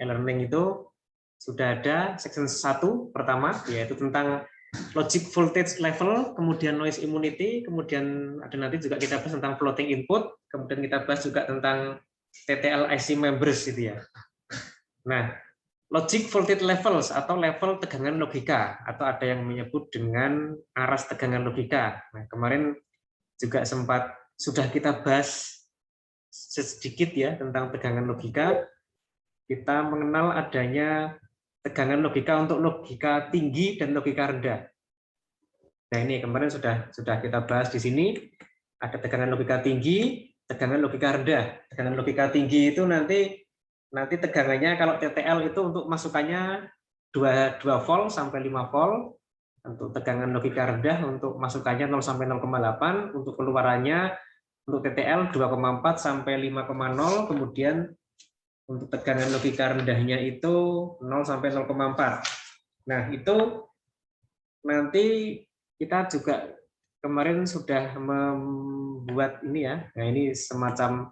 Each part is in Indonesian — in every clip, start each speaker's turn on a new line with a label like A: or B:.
A: e-learning itu sudah ada section 1 pertama, yaitu tentang logic voltage level, kemudian noise immunity, kemudian ada nanti juga kita bahas tentang floating input, kemudian kita bahas juga tentang TTL IC members gitu ya. Nah, logic voltage levels atau level tegangan logika, atau ada yang menyebut dengan aras tegangan logika. Nah, kemarin juga sudah kita bahas sedikit ya tentang tegangan logika. Kita mengenal adanya tegangan logika untuk logika tinggi dan logika rendah. Nah, ini kemarin sudah kita bahas di sini. Ada tegangan logika tinggi, tegangan logika rendah. Tegangan logika tinggi itu nanti tegangannya kalau TTL itu untuk masukannya 2 volt sampai 5 volt. Untuk tegangan logika rendah untuk masukannya 0 sampai 0,8, untuk keluarannya untuk TTL 2,4 sampai 5,0, kemudian untuk tegangan logika rendahnya itu 0 sampai 0,4. Nah, itu nanti kita juga kemarin sudah membuat ini ya. Nah, ini semacam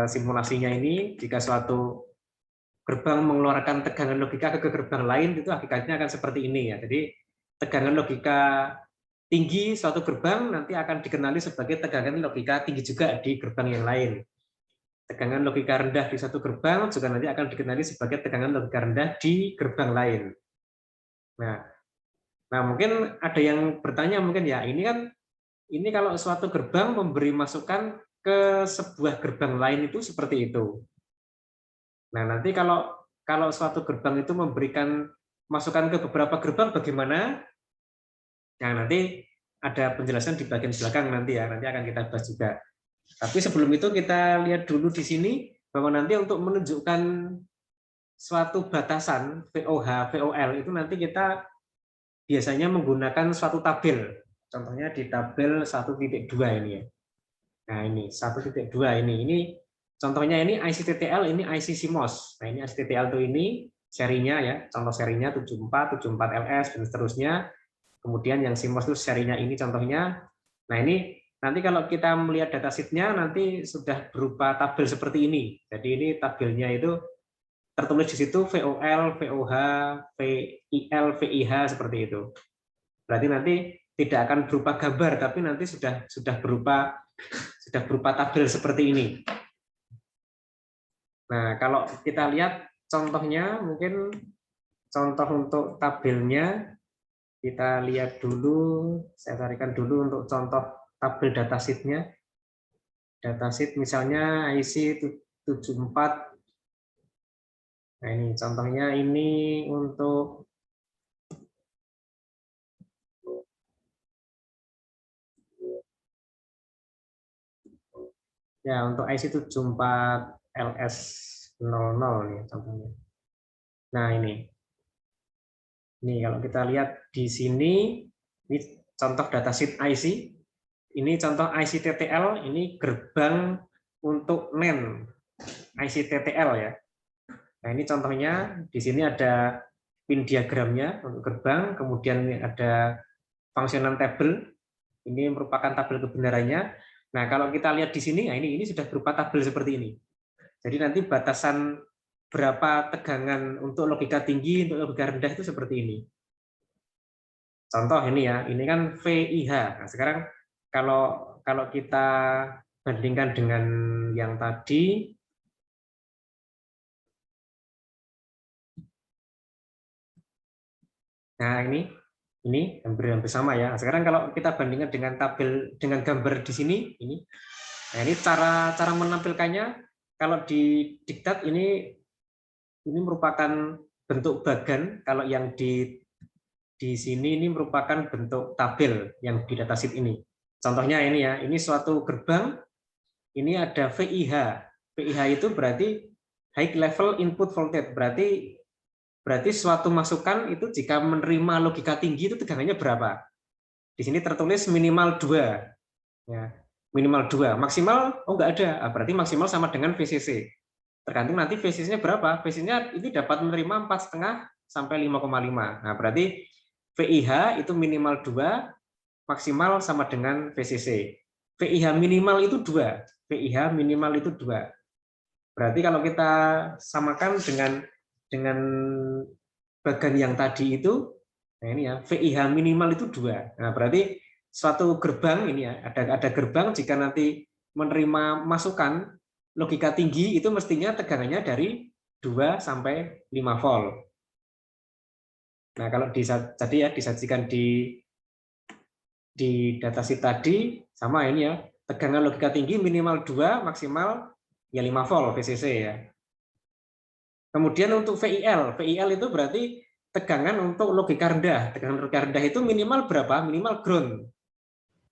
A: simulasinya ini, jika suatu gerbang mengeluarkan tegangan logika ke gerbang lain, itu hakikatnya akan seperti ini ya. Jadi tegangan logika tinggi suatu gerbang nanti akan dikenali sebagai tegangan logika tinggi juga di gerbang yang lain. Tegangan logika rendah di satu gerbang juga nanti akan dikenali sebagai tegangan logika rendah di gerbang lain. Nah, mungkin ada yang bertanya mungkin ya, ini kalau suatu gerbang memberi masukan ke sebuah gerbang lain itu seperti itu. Nah, nanti kalau suatu gerbang itu memberikan masukan ke beberapa gerbang bagaimana? Nah, nanti ada penjelasan di bagian belakang nanti ya, nanti akan kita bahas juga. Tapi sebelum itu kita lihat dulu di sini bahwa nanti untuk menunjukkan suatu batasan VOH, VOL itu nanti kita biasanya menggunakan suatu tabel. Contohnya di tabel 1.2 ini ya. Nah, ini 1.2 ini contohnya ini IC-TTL, ini IC CMOS. Nah, ini IC-TTL itu ini serinya ya, contoh serinya 74, 74LS dan seterusnya. Kemudian yang CMOS itu serinya ini contohnya. Nah, ini nanti kalau kita melihat datasheet-nya nanti sudah berupa tabel seperti ini. Jadi ini tabelnya itu tertulis di situ VOL, VOH, VIL, VIH seperti itu. Berarti nanti tidak akan berupa gambar, tapi nanti sudah berupa tabel seperti ini. Nah, kalau kita lihat contohnya, mungkin contoh untuk tabelnya kita lihat dulu. Saya carikan dulu untuk contoh tabel datasheet-nya. Datasheet misalnya IC 74. Nah, ini contohnya ini untuk ya untuk IC 74LS00 nih contohnya. Nah, ini kalau kita lihat di sini, ini contoh datasheet IC. Ini contoh IC TTL, ini gerbang untuk NAND IC TTL ya. Nah, ini contohnya di sini ada pin diagramnya untuk gerbang, kemudian ada functional table. Ini merupakan tabel kebenarannya. Nah, kalau kita lihat di sini, nah ini sudah berupa tabel seperti ini. Jadi nanti batasan berapa tegangan untuk logika tinggi, untuk logika rendah itu seperti ini. Contoh ini ya, ini kan VIH. Nah, sekarang kalau kita bandingkan dengan yang tadi, nah ini hampir sama ya. Sekarang kalau kita bandingkan dengan tabel dengan gambar di sini, nah ini cara menampilkannya. Kalau di diktat ini merupakan bentuk bagan. Kalau yang di sini ini merupakan bentuk tabel yang di datasheet ini. Contohnya ini ya, ini suatu gerbang, ini ada VIH. VIH itu berarti high level input voltage, berarti suatu masukan itu jika menerima logika tinggi itu tegangannya berapa. Di sini tertulis minimal 2. Ya, minimal 2. Maksimal, oh enggak ada, berarti maksimal sama dengan VCC. Tergantung nanti VCC-nya berapa. VCC-nya itu dapat menerima 4,5 sampai 5,5. Nah, berarti VIH itu minimal 2, maksimal sama dengan VCC. VIH minimal itu 2. VIH minimal itu 2. Berarti kalau kita samakan dengan bagan yang tadi itu, nah ini ya, VIH minimal itu 2. Nah, berarti suatu gerbang ini ya, ada gerbang jika nanti menerima masukan logika tinggi itu mestinya tegangannya dari 2 sampai 5 volt. Nah, kalau tadi ya disajikan di datasheet tadi sama ini ya, tegangan logika tinggi minimal 2, maksimal ya 5 volt VCC ya. Kemudian untuk VIL itu berarti tegangan untuk logika rendah. Tegangan logika rendah itu minimal berapa? Minimal ground.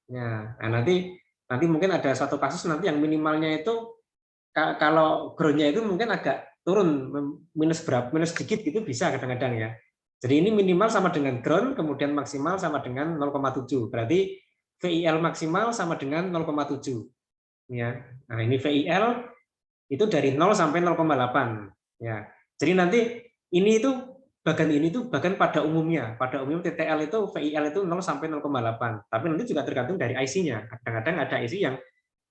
A: Ya, nah nanti mungkin ada suatu kasus nanti yang minimalnya itu kalau groundnya itu mungkin agak turun minus berapa, minus sedikit gitu bisa kadang-kadang ya. Jadi ini minimal sama dengan ground, kemudian maksimal sama dengan 0,7. Berarti VIL maksimal sama dengan 0,7. Ya. Nah, ini VIL itu dari 0 sampai 0,8. Ya. Jadi nanti ini itu bagan pada umumnya. Pada umum TTL itu VIL itu 0 sampai 0,8. Tapi nanti juga tergantung dari IC-nya. Kadang-kadang ada IC yang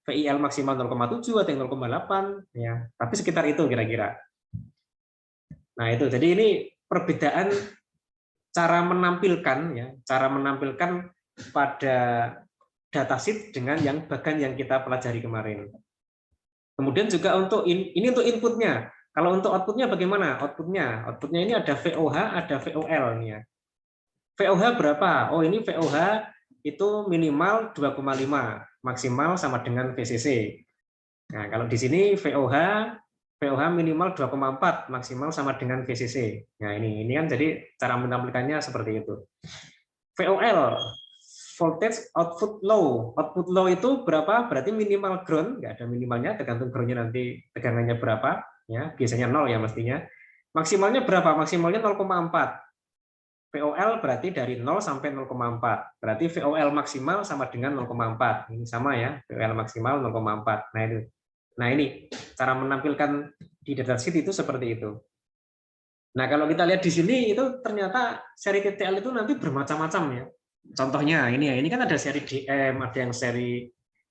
A: VIL maksimal 0,7 atau yang 0,8 ya. Tapi sekitar itu kira-kira. Nah, itu. Jadi ini perbedaan cara menampilkan pada datasheet dengan yang bagan yang kita pelajari kemarin. Kemudian juga ini untuk inputnya. Kalau untuk outputnya bagaimana? Outputnya ini ada VOH, ada VOL nih ya. VOH berapa? Oh, ini VOH itu minimal 2,5, maksimal sama dengan VCC. Nah, kalau di sini VOH minimal 2,4, maksimal sama dengan VCC. Nah, ini kan jadi cara menampilkannya seperti itu. VOL, voltage output low. Output low itu berapa? Berarti minimal ground, nggak ada minimalnya, tergantung groundnya nanti tegangannya berapa. Ya, biasanya 0 ya mestinya. Maksimalnya berapa? Maksimalnya 0,4. VOL berarti dari 0 sampai 0,4. Berarti VOL maksimal sama dengan 0,4. Ini sama ya, VOL maksimal 0,4. Nah itu. Nah ini cara menampilkan di datasheet itu seperti itu. Nah kalau kita lihat di sini itu ternyata seri TTL itu nanti bermacam-macam ya. Contohnya ini ya, ini kan ada seri DM, ada yang seri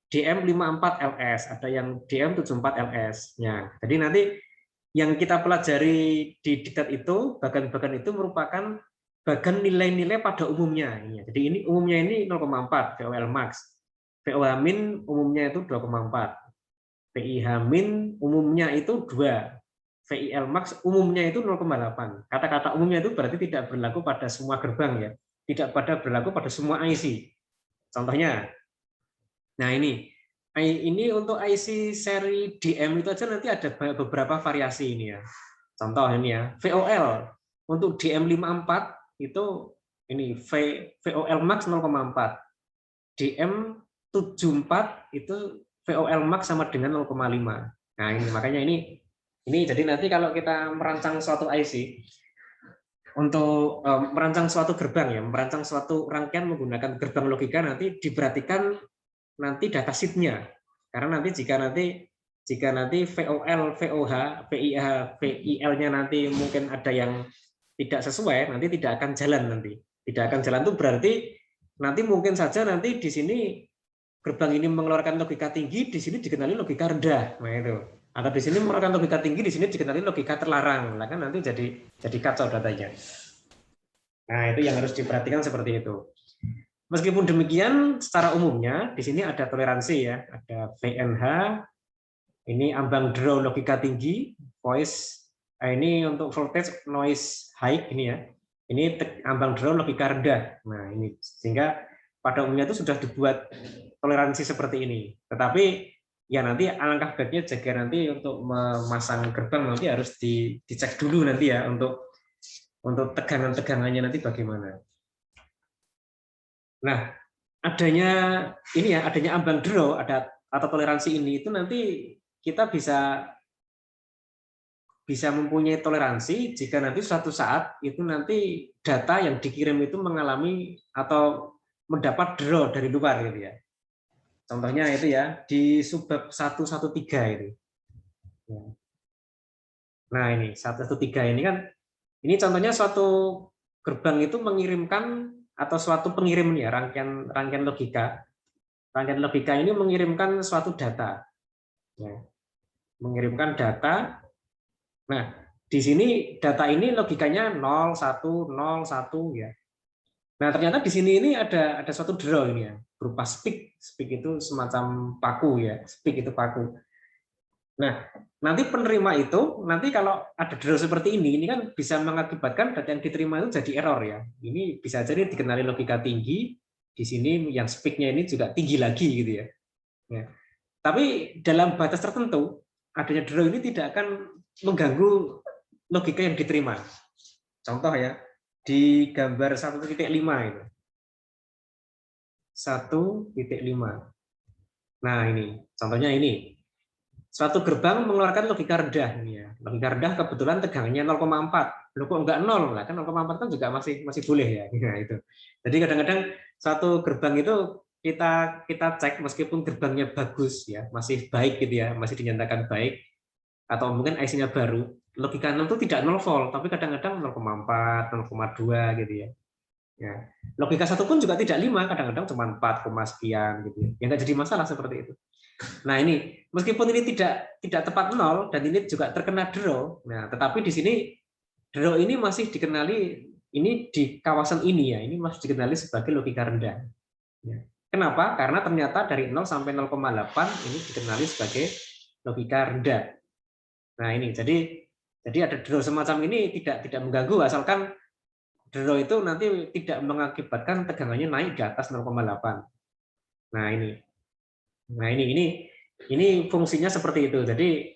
A: DM54LS, ada yang DM74LS. Ya, jadi nanti yang kita pelajari di diktat itu, bagan-bagan itu merupakan bagan nilai-nilai pada umumnya. Jadi ini umumnya ini 0,4 VOL max. VOH min umumnya itu 2,4. VIH min umumnya itu 2. VIL max umumnya itu 0,8. Kata-kata umumnya itu berarti tidak berlaku pada semua gerbang ya. Tidak berlaku pada semua IC. Contohnya, nah ini untuk IC seri DM itu aja nanti ada beberapa variasi ini ya. Contoh ini ya, VOL untuk DM54 itu ini VOL max 0,4. DM74 itu VOL max sama dengan 0,5. Nah, ini makanya ini jadi nanti kalau kita merancang suatu IC untuk merancang suatu gerbang ya, merancang suatu rangkaian menggunakan gerbang logika nanti diperhatikan nanti datasheet-nya. Karena nanti jika nanti VOL, VOH, VIH, VIL-nya nanti mungkin ada yang tidak sesuai, nanti tidak akan jalan nanti. Tidak akan jalan itu berarti nanti mungkin saja nanti di sini gerbang ini mengeluarkan logika tinggi, di sini dikenali logika rendah. Nah itu. Atau di sini mengeluarkan logika tinggi, di sini dikenali logika terlarang. Nah kan nanti jadi kacau datanya. Nah itu yang harus diperhatikan seperti itu. Meskipun demikian, secara umumnya di sini ada toleransi ya, ada VNH, ini ambang draw logika tinggi, voice, ini untuk voltage noise high ini ya, ini ambang draw logika rendah. Nah ini sehingga pada umumnya itu sudah dibuat toleransi seperti ini. Tetapi ya nanti alangkah baiknya jaga nanti untuk memasang gerbang nanti harus dicek dulu nanti ya untuk tegangannya nanti bagaimana. Nah, adanya ambang draw atau toleransi ini itu nanti kita bisa mempunyai toleransi jika nanti suatu saat itu nanti data yang dikirim itu mengalami atau mendapat draw dari luar gitu ya. Contohnya itu ya di subbab 113 itu. Nah, ini 113 ini kan contohnya suatu gerbang itu mengirimkan atau suatu pengirim ya, rangkaian logika. Rangkaian logika ini mengirimkan suatu data. Ya. mengirimkan data. Nah, di sini data ini logikanya 0, 1, 0, 1 ya. Nah, ternyata di sini ini ada suatu draw ini ya, berupa speak. Speak itu semacam paku ya, speak itu paku. Nah, nanti penerima itu nanti kalau ada draw seperti ini kan bisa mengakibatkan data yang diterima itu jadi error ya. Ini bisa jadi dikenali logika tinggi. Di sini yang speak-nya ini juga tinggi lagi gitu ya. Ya. Tapi dalam batas tertentu adanya draw ini tidak akan mengganggu logika yang diterima. Contoh ya, di gambar 1.5 itu. 1.5. Nah, ini contohnya ini. Suatu gerbang mengeluarkan logika rendah ini ya. Logika rendah kebetulan tegangannya 0,4. Loh kok enggak 0? Nah, kan 0,4 kan juga masih boleh ya. Nah, itu. Jadi kadang-kadang suatu gerbang itu kita cek meskipun gerbangnya bagus ya, masih baik gitu ya, masih dinyatakan baik atau mungkin IC-nya baru, logika 0 itu tidak 0 volt, tapi kadang-kadang 0,4, 0,2 gitu ya. Ya. Logika 1 pun juga tidak 5, kadang-kadang cuma 4, sekian gitu ya. Ya nggak jadi masalah seperti itu. Nah, ini meskipun ini tidak tepat 0 dan ini juga terkena draw. Nah, tetapi di sini draw ini masih dikenali ini di kawasan ini ya, ini masih dikenali sebagai logika rendah. Ya. Kenapa? Karena ternyata dari 0 sampai 0,8 ini dikenali sebagai logika rendah. Nah, ini jadi ada draw semacam ini tidak mengganggu asalkan draw itu nanti tidak mengakibatkan tegangannya naik di atas 0,8. Nah, ini fungsinya seperti itu. Jadi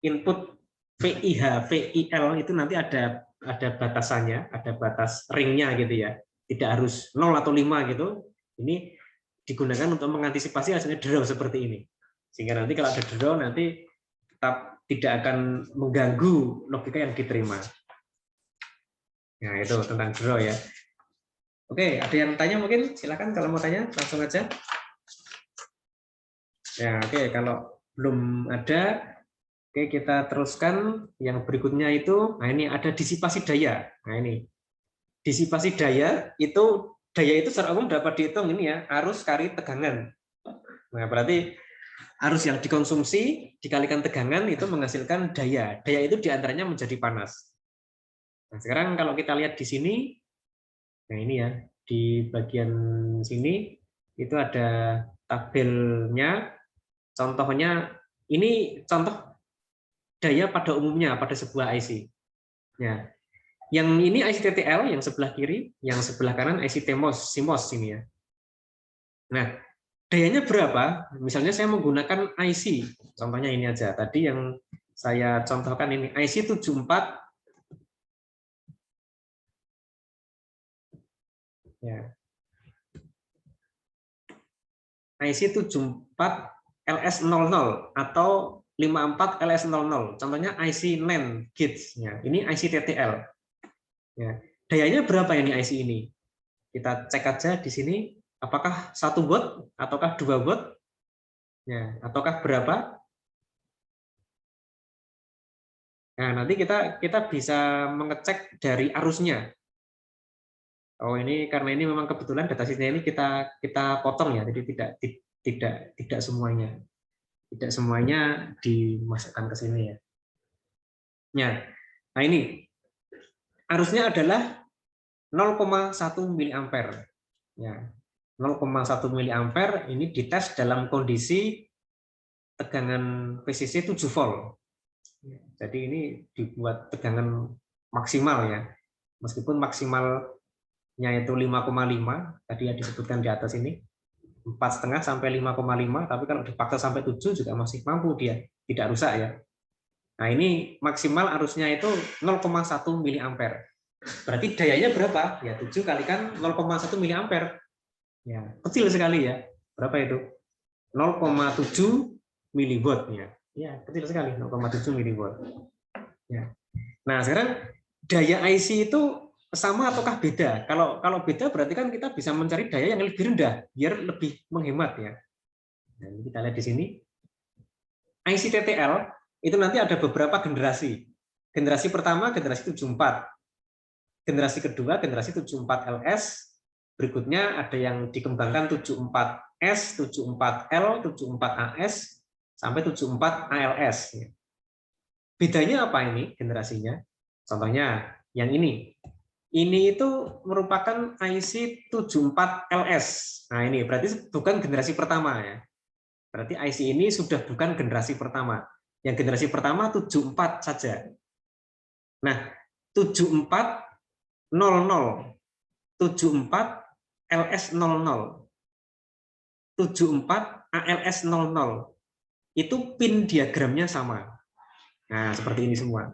A: input VIH, VIL itu nanti ada batasannya, ada batas ringnya gitu ya. Tidak harus 0 atau 5 gitu. Ini digunakan untuk mengantisipasi hasilnya draw seperti ini. Sehingga nanti kalau ada draw nanti tetap tidak akan mengganggu logika yang diterima. Nah, itu tentang draw ya. Oke, ada yang tanya mungkin? Silakan kalau mau tanya, langsung aja. Ya, oke, kalau belum ada, oke kita teruskan yang berikutnya itu. Nah, ini ada disipasi daya. Nah, ini disipasi daya itu secara umum dapat dihitung ini ya, arus kali tegangan. Nah, berarti arus yang dikonsumsi dikalikan tegangan itu menghasilkan daya. Daya itu diantaranya menjadi panas. Nah, sekarang kalau kita lihat di sini, nah ini ya, di bagian sini itu ada tabelnya. Contohnya ini contoh daya pada umumnya pada sebuah IC. Ya. Yang ini IC TTL yang sebelah kiri, yang sebelah kanan IC CMOS ini ya. Nah, dayanya berapa? Misalnya saya menggunakan IC, contohnya ini aja. Tadi yang saya contohkan ini IC 74 ya. IC 74 LS00 atau 54 LS00. Contohnya IC NAND gates ya. Ini IC TTL. Ya. Dayanya berapa ini IC ini? Kita cek aja di sini apakah 1 watt ataukah 2 watt? Ya, ataukah berapa? Nah, nanti kita bisa mengecek dari arusnya. Oh, ini karena ini memang kebetulan datasheetnya ini kita potong ya, jadi tidak semuanya. Tidak semuanya dimasukkan ke sini ya. Ya. Nah, ini arusnya adalah 0,1 miliampere. Ya. 0,1 miliampere ini dites dalam kondisi tegangan PCC 7 volt. Jadi ini dibuat tegangan maksimal ya. Meskipun maksimalnya itu 5,5, tadi yang disebutkan di atas ini. 4,5 sampai 5,5, tapi kalau dipaksa sampai 7 juga masih mampu dia, tidak rusak ya. Nah, ini maksimal arusnya itu 0,1 miliampere. Berarti dayanya berapa? Ya 7 kalikan 0,1 miliampere. Ya, kecil sekali ya. Berapa itu? 0,7 miliwatt ya. Ya, kecil sekali 0,7 miliwatt. Ya. Nah, sekarang daya IC itu sama ataukah beda? Kalau beda berarti kan kita bisa mencari daya yang lebih rendah biar lebih menghemat ya. Nah, kita lihat di sini. IC TTL itu nanti ada beberapa generasi. Generasi pertama generasi 74. Generasi kedua generasi 74 LS. Berikutnya ada yang dikembangkan 74S, 74L, 74AS sampai 74 ALS. bedanya apa ini generasinya? Contohnya yang ini. Ini itu merupakan IC 74LS. Nah, ini berarti bukan generasi pertama ya. Berarti IC ini sudah bukan generasi pertama. Yang generasi pertama 74 saja. Nah, 7400, 74 LS00, 74 ALS00. Itu pin diagramnya sama. Nah, seperti ini semua.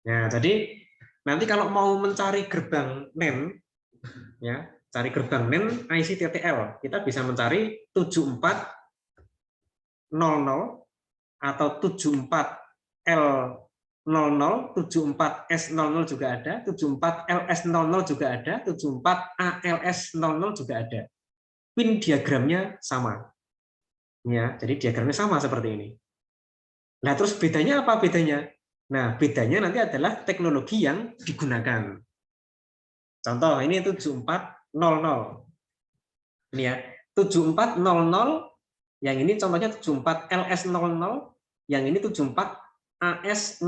A: Nah, jadi nanti kalau mau mencari gerbang NAND, ya, cari gerbang NAND IC TTL, kita bisa mencari 7400 atau 74L00, 74S00 juga ada, 74LS00 juga ada, 74ALS00 juga ada. Pin diagramnya sama. Ya, jadi diagramnya sama seperti ini. Nah, terus bedanya apa bedanya? Nah, bedanya nanti adalah teknologi yang digunakan. Contoh, ini 7400. Ini ya, 7400, yang ini contohnya 74LS00, yang ini 74AS00,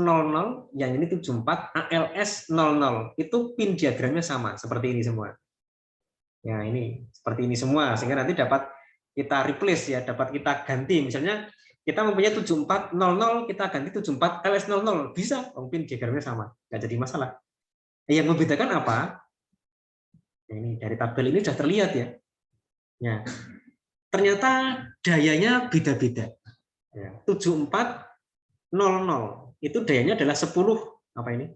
A: yang ini 74ALS00. Itu pin diagramnya sama, seperti ini semua. Ya, ini seperti ini semua, sehingga nanti dapat kita replace ya, dapat kita ganti. Misalnya kita mempunyai 7400, kita ganti 74LS00, bisa, pin diagramnya sama, nggak jadi masalah. Yang membedakan apa? Ini dari tabel ini sudah terlihat ya. Ya, ternyata dayanya beda-beda. Ya, 7400 itu dayanya adalah 10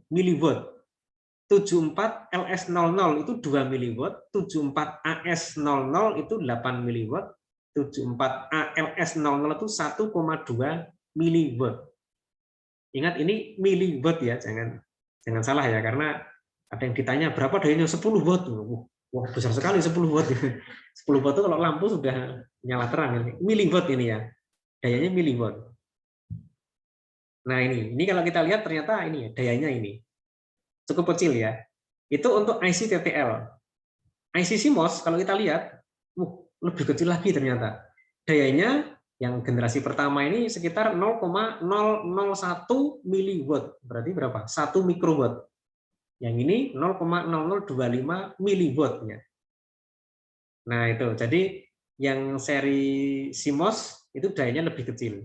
A: miliwatt. 74LS00 itu 2 miliwatt, 74AS00 itu 8 miliwatt, 74ALS00 itu 1,2 miliwatt. Ingat ini miliwatt ya, jangan salah ya, karena ada yang ditanya berapa dayanya 10 watt. Wah, besar sekali 10 watt. 10 watt itu kalau lampu sudah nyala terang. Miliwatt ini ya, dayanya miliwatt. Nah, ini kalau kita lihat ternyata ini ya, dayanya ini cukup kecil ya. Itu untuk IC TTL. IC CMOS kalau kita lihat, lebih kecil lagi ternyata. Dayanya yang generasi pertama ini sekitar 0,001 miliwatt. Berarti berapa? 1 mikrowatt. Yang ini 0,0025 miliwatt-nya. Nah, itu. Jadi yang seri CMOS itu dayanya lebih kecil.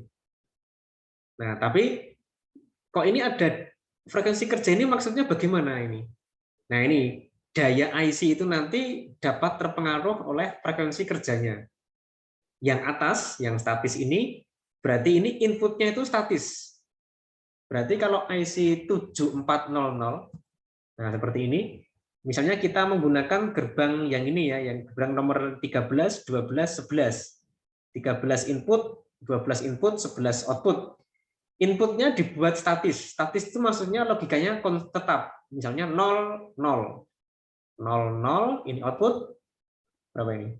A: Nah, tapi kok ini ada frekuensi kerja ini maksudnya bagaimana ini? Nah, ini daya IC itu nanti dapat terpengaruh oleh frekuensi kerjanya. Yang atas, yang statis ini, berarti ini inputnya itu statis. Berarti kalau IC 7400, nah seperti ini, misalnya kita menggunakan gerbang yang ini ya, yang gerbang nomor 13, 12, 11. 13 input, 12 input, 11 output. Inputnya dibuat statis. Statis itu maksudnya logikanya tetap. Misalnya 0, 0. 0, 0, ini output, berapa ini?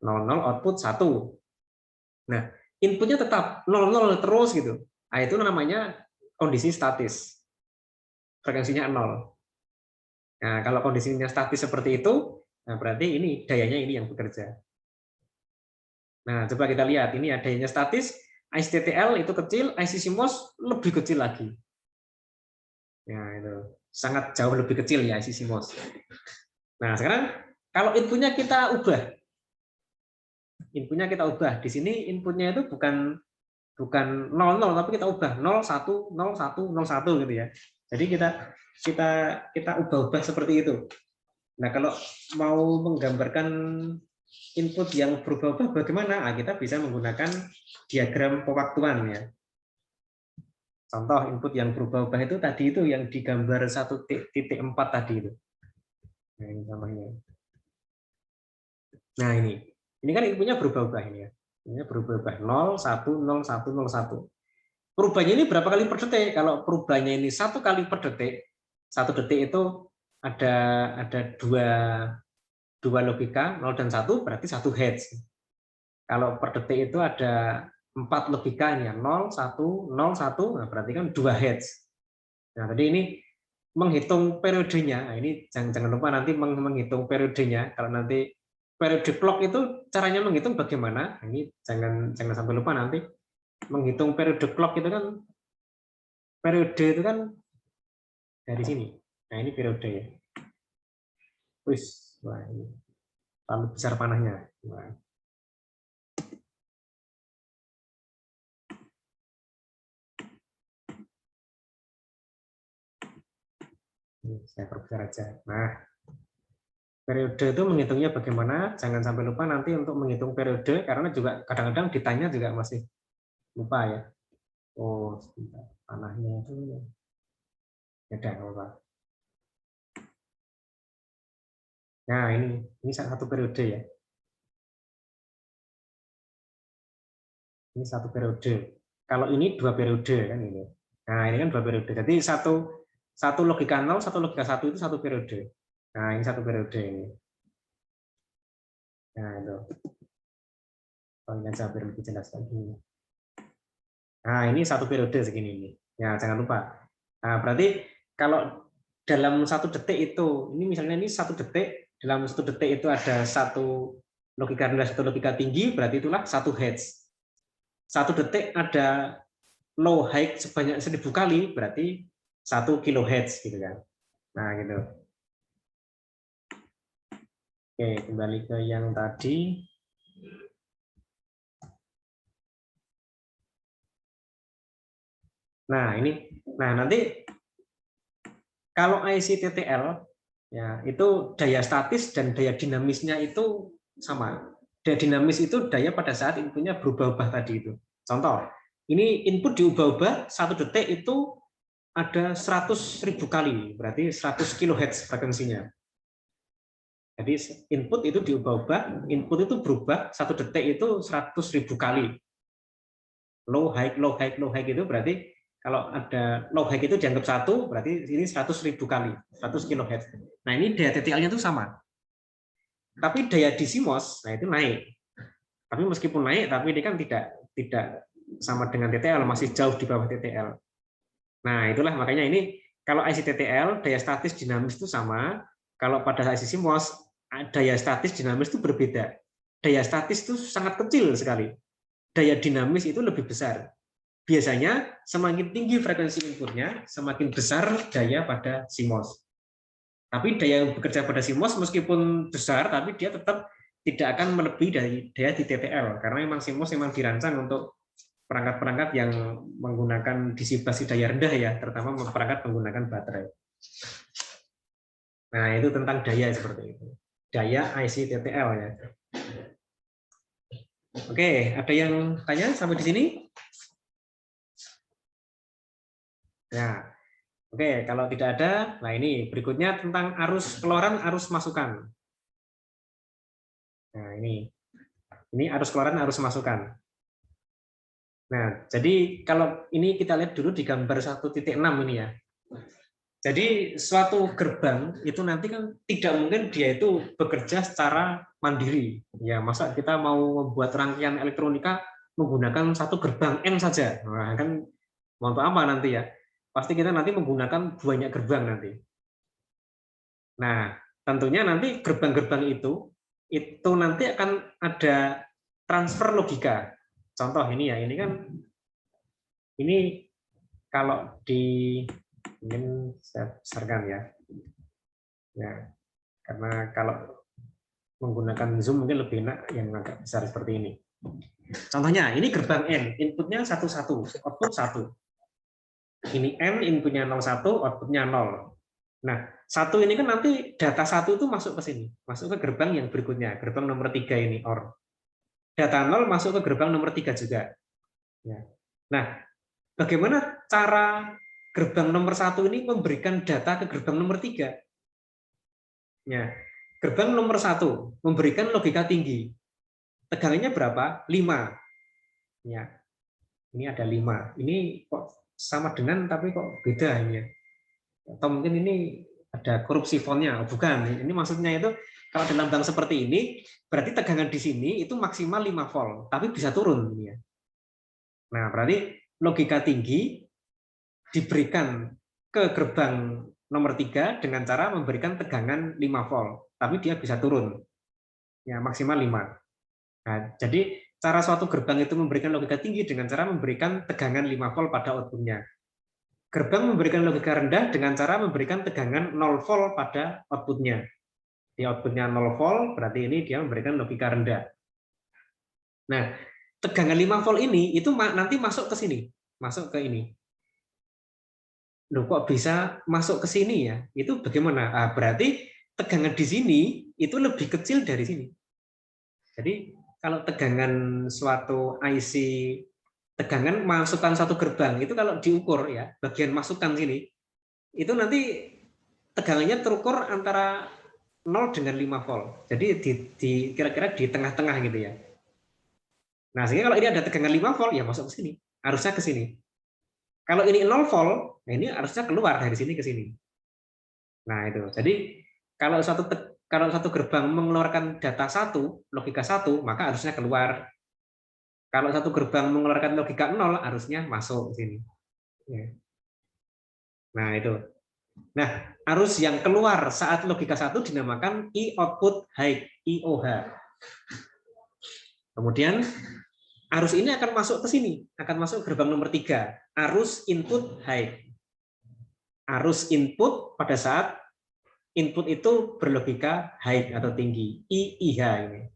A: 0, 0, output 1. Nah, inputnya tetap 0, 0 terus gitu. Nah, itu namanya kondisi statis. Frekuensinya 0. Nah, kalau kondisinya statis seperti itu, nah berarti ini dayanya ini yang bekerja. Nah, coba kita lihat. Ini ya dayanya statis, IC TTL itu kecil, IC CMOS lebih kecil lagi. Nah, itu sangat jauh lebih kecil ya IC CMOS. Nah, sekarang kalau inputnya kita ubah. Inputnya kita ubah. Di sini inputnya itu bukan 00 tapi kita ubah 01 01 01 gitu ya. Jadi kita ubah-ubah seperti itu. Nah, kalau mau menggambarkan input yang berubah-ubah bagaimana? Nah, kita bisa menggunakan diagram pewaktuan ya. Contoh input yang berubah-ubah itu tadi itu yang digambar 1.4 tadi itu. Nah, ini namanya. Nah, ini kan inputnya berubah-ubah ini ya. Ini berubah-ubah 0 1 0 1 0 1. Perubahannya ini berapa kali per detik? Kalau perubahannya ini 1 kali per detik, 1 detik itu ada dua logika, 0 dan 1 berarti 1 Hz. Kalau per detik itu ada 4 logikanya, 0, 1, 0, 1, nah berarti kan 2 Hz. Nah, tadi ini menghitung periodenya, nah ini jangan lupa nanti menghitung periodenya. Kalau nanti periode clock itu caranya menghitung bagaimana? Nah, ini jangan sampai lupa nanti menghitung periode clock itu kan periode itu kan dari sini. Nah, ini periode ya. Wih, wah ini terlalu besar panahnya. Wah. Ini saya perbesar aja. Nah, periode itu menghitungnya bagaimana? Jangan sampai lupa nanti untuk menghitung periode, karena juga kadang-kadang ditanya juga masih lupa ya. Oh, sebentar. Panahnya itu beda apa? Nah, ini satu periode ya. Ini satu periode. Kalau ini dua periode kan ini. Nah, ini kan dua periode. Jadi satu logika 0, satu logika 1 itu satu periode. Nah, ini satu periode ini. Nah, itu. Oh, ini aja biar lebih jelas lagi. Nah, ini satu periode segini ini. Ya, jangan lupa. Nah, berarti kalau dalam satu detik itu, ini misalnya ini satu detik, dalam satu detik itu ada satu logika rendah, satu logika tinggi, berarti itulah satu hertz. Satu detik ada low high sebanyak 1000 kali, berarti 1 kilohertz gitu kan. Nah, gitu. Oke, kembali ke yang tadi. Nah, nanti kalau IC TTL ya, itu daya statis dan daya dinamisnya itu sama. Daya dinamis itu daya pada saat inputnya berubah-ubah tadi itu. Contoh, ini input diubah-ubah satu detik itu ada 100.000 kali, berarti 100 kHz frekuensinya. Jadi input itu diubah-ubah, input itu berubah satu detik itu 100.000 kali. Low high low high low high itu berarti kalau ada low high itu dianggap satu, berarti ini 100.000 kali, 100 kHz. Nah, ini daya TTL-nya itu sama. Tapi daya DC MOS, nah itu naik. Tapi meskipun naik, tapi ini kan tidak sama dengan TTL, masih jauh di bawah TTL. Nah, itulah makanya ini kalau IC TTL daya statis dinamis itu sama, kalau pada IC CMOS daya statis dinamis itu berbeda. Daya statis itu sangat kecil sekali. Daya dinamis itu lebih besar. Biasanya semakin tinggi frekuensi inputnya, semakin besar daya pada CMOS. Tapi daya yang bekerja pada CMOS meskipun besar, tapi dia tetap tidak akan melebihi dari daya di TTL, karena memang CMOS memang dirancang untuk perangkat-perangkat yang menggunakan disipasi daya rendah ya, terutama perangkat menggunakan baterai. Nah, itu tentang daya seperti itu. Daya IC TTL ya. Oke, ada yang tanya sampai di sini? Ya. Oke, kalau tidak ada, nah ini berikutnya tentang arus keluaran, arus masukan. Nah, ini arus keluaran, arus masukan. Nah, jadi kalau ini kita lihat dulu di gambar 1.6 ini ya. Jadi suatu gerbang itu nanti kan tidak mungkin dia itu bekerja secara mandiri. Ya, masa kita mau membuat rangkaian elektronika menggunakan satu gerbang N saja. Nah, kan mau apa nanti ya? Pasti kita nanti menggunakan banyak gerbang nanti. Nah, tentunya nanti gerbang-gerbang itu nanti akan ada transfer logika. Contoh ini ya, ini kan ini kalau di mungkin saya besarkan ya. Ya, karena kalau menggunakan Zoom mungkin lebih enak yang agak besar seperti ini. Contohnya, ini gerbang N, inputnya 1, output 1. Ini N, inputnya 01, outputnya 0. Nah, 1 ini kan nanti data 1 itu masuk ke sini, masuk ke gerbang yang berikutnya, gerbang nomor 3 ini, OR. Data 0 masuk ke gerbang nomor 3 juga. Ya. Nah, bagaimana cara gerbang nomor 1 ini memberikan data ke gerbang nomor 3? Ya, gerbang nomor 1 memberikan logika tinggi. Tegangannya berapa? 5. Ya, ini ada 5. Ini kok sama dengan tapi kok beda ini ya. Atau mungkin ini ada korupsi fontnya? Bukan. Ini maksudnya itu kalau dalam bank seperti ini berarti tegangan di sini itu maksimal 5 volt, tapi bisa turun ini ya. Nah, berarti logika tinggi diberikan ke gerbang nomor 3 dengan cara memberikan tegangan 5 volt, tapi dia bisa turun. Ya, maksimal 5. Nah, jadi cara suatu gerbang itu memberikan logika tinggi dengan cara memberikan tegangan 5 volt pada outputnya. Gerbang memberikan logika rendah dengan cara memberikan tegangan 0 volt pada outputnya. Di outputnya 0 volt, berarti ini dia memberikan logika rendah. Nah, tegangan 5 volt ini itu nanti masuk ke sini, masuk ke ini. Loh, kok bisa masuk ke sini ya? Itu bagaimana? Ah, berarti tegangan di sini itu lebih kecil dari sini. Jadi kalau tegangan suatu IC, tegangan masukan satu gerbang itu kalau diukur ya, bagian masukan sini, itu nanti tegangannya terukur antara 0 dengan 5 volt. Jadi kira-kira di tengah-tengah gitu ya. Nah, sehingga kalau ini ada tegangan 5 volt, ya masuk ke sini. Harusnya ke sini. Kalau ini 0 volt, nah ini harusnya keluar dari sini ke sini. Nah, itu. Jadi kalau satu gerbang mengeluarkan data 1, logika 1, maka harusnya keluar. Kalau satu gerbang mengeluarkan logika 0, harusnya masuk ke sini. Nah, itu. Nah, arus yang keluar saat logika 1 dinamakan I output high, IOH. Kemudian arus ini akan masuk ke sini, akan masuk gerbang nomor 3, arus input high. Arus input pada saat input itu berlogika high atau tinggi, IIH ini.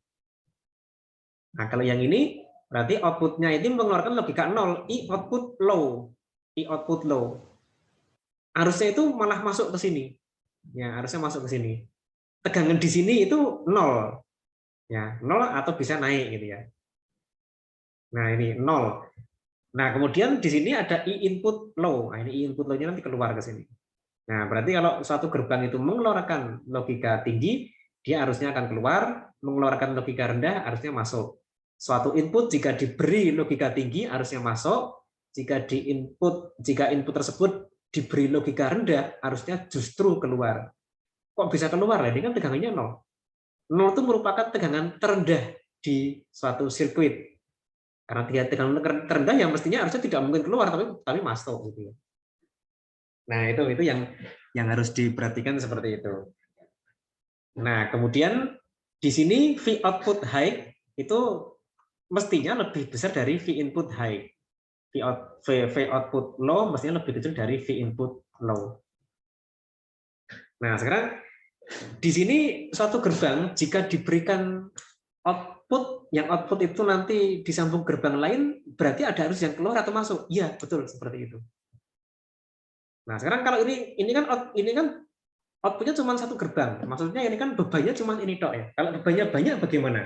A: Nah, kalau yang ini berarti outputnya ini mengeluarkan logika 0, I output low, I output low. Arusnya itu malah masuk ke sini. Ya, arusnya masuk ke sini. Tegangan di sini itu 0. Ya, 0 atau bisa naik gitu ya. Nah, ini 0. Nah, kemudian di sini ada I input low. Nah, ini I input low-nya nanti keluar ke sini. Nah, berarti kalau suatu gerbang itu mengeluarkan logika tinggi, dia harusnya akan keluar, mengeluarkan logika rendah harusnya masuk. Suatu input jika diberi logika tinggi harusnya masuk, jika input tersebut diberi logika rendah harusnya justru keluar. Kok bisa keluar? Ini kan tegangannya 0. 0 itu merupakan tegangan terendah di suatu sirkuit. Karena dia tegangan terendah yang mestinya harusnya tidak mungkin keluar, tapi masuk gitu ya. Nah, itu yang harus diperhatikan seperti itu. Nah, kemudian di sini V output high itu mestinya lebih besar dari V input high. V output low mestinya lebih kecil dari V input low. Nah, sekarang di sini suatu gerbang jika diberikan output, yang output itu nanti disambung gerbang lain, berarti ada arus yang keluar atau masuk? Iya, betul seperti itu. Nah, sekarang kalau ini kan outputnya cuma satu gerbang, maksudnya ini kan bebannya cuma ini tok ya. Kalau bebannya banyak bagaimana?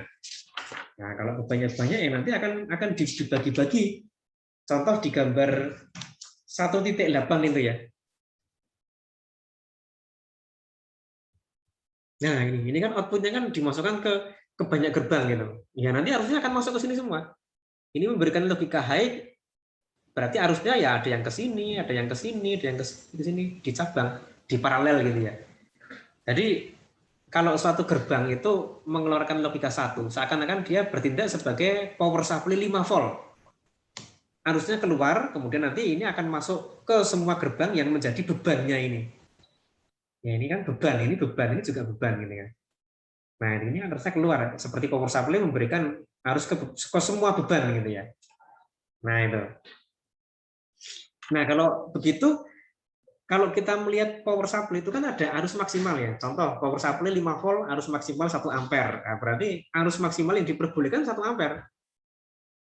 A: Nah, kalau bebannya banyak ya nanti akan dibagi-bagi. Contoh di gambar 1.8 itu ya. Nah, ini kan outputnya kan dimasukkan ke banyak gerbang gitu. Ya nanti arusnya akan masuk ke sini semua. Ini memberikan logika high, berarti arusnya ya ada yang ke sini, ada yang ke sini, ada yang ke sini, di cabang, di paralel gitu ya. Jadi kalau suatu gerbang itu mengeluarkan logika 1, seakan-akan dia bertindak sebagai power supply 5 volt. Arusnya keluar, kemudian nanti ini akan masuk ke semua gerbang yang menjadi bebannya ini. Ya ini kan beban, ini juga beban gitu kan. Nah, ini harusnya keluar seperti power supply memberikan arus ke semua beban gitu ya. Nah, itu. Nah, kalau begitu, kalau kita melihat power supply itu kan ada arus maksimal ya. Contoh, power supply 5 volt, arus maksimal 1 ampere. Nah, berarti arus maksimal yang diperbolehkan 1 ampere.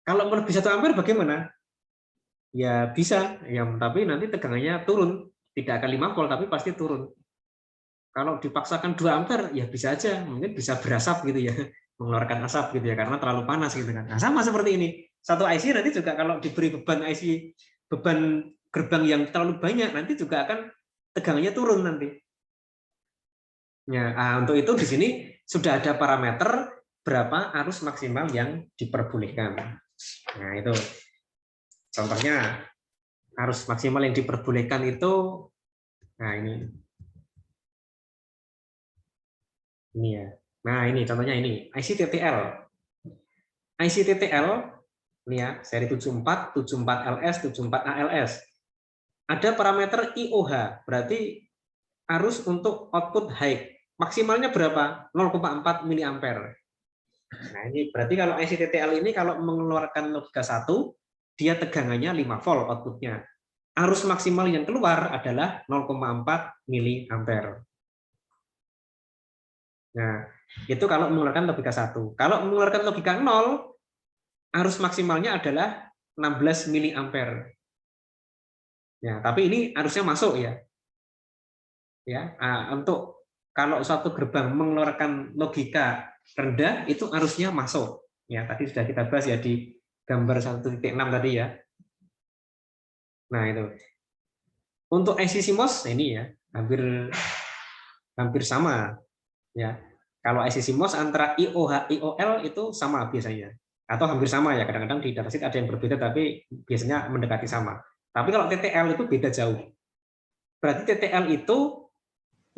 A: Kalau melebihi 1 ampere bagaimana? Ya bisa, ya, tapi nanti tegangannya turun. Tidak akan 5 volt, tapi pasti turun. Kalau dipaksakan 2 ampere, ya bisa aja. Mungkin bisa berasap gitu ya. Mengeluarkan asap gitu ya, karena terlalu panas gitu kan. Nah, sama seperti ini. Satu IC nanti juga kalau diberi beban IC, beban gerbang yang terlalu banyak, nanti juga akan tegangannya turun nanti. Ya, untuk itu di sini sudah ada parameter berapa arus maksimal yang diperbolehkan. Nah, itu contohnya arus maksimal yang diperbolehkan itu, nah ini ya. Nah ini contohnya ini IC TTL. IC TTL ini ya, seri 74, 74LS, 74ALS. Ada parameter IOH, berarti arus untuk output high. Maksimalnya berapa? 0,4 miliampere. Nah, ini berarti kalau IC TTL ini kalau mengeluarkan logika 1, dia tegangannya 5 volt outputnya. arus maksimal yang keluar adalah 0,4 miliampere. Nah, itu kalau mengeluarkan logika 1. Kalau mengeluarkan logika 0, arus maksimalnya adalah 16 miliampere. Ya, tapi ini arusnya masuk ya. Ya, untuk kalau suatu gerbang mengeluarkan logika rendah itu arusnya masuk. Ya, tadi sudah kita bahas ya di gambar 1.6 tadi ya. Nah, itu. Untuk IC CMOS ini ya, hampir sama ya. Kalau IC CMOS antara IOH IOL itu sama biasanya. Atau hampir sama ya, kadang-kadang di datasheet ada yang berbeda tapi biasanya mendekati sama. Tapi kalau TTL itu beda jauh. Berarti TTL itu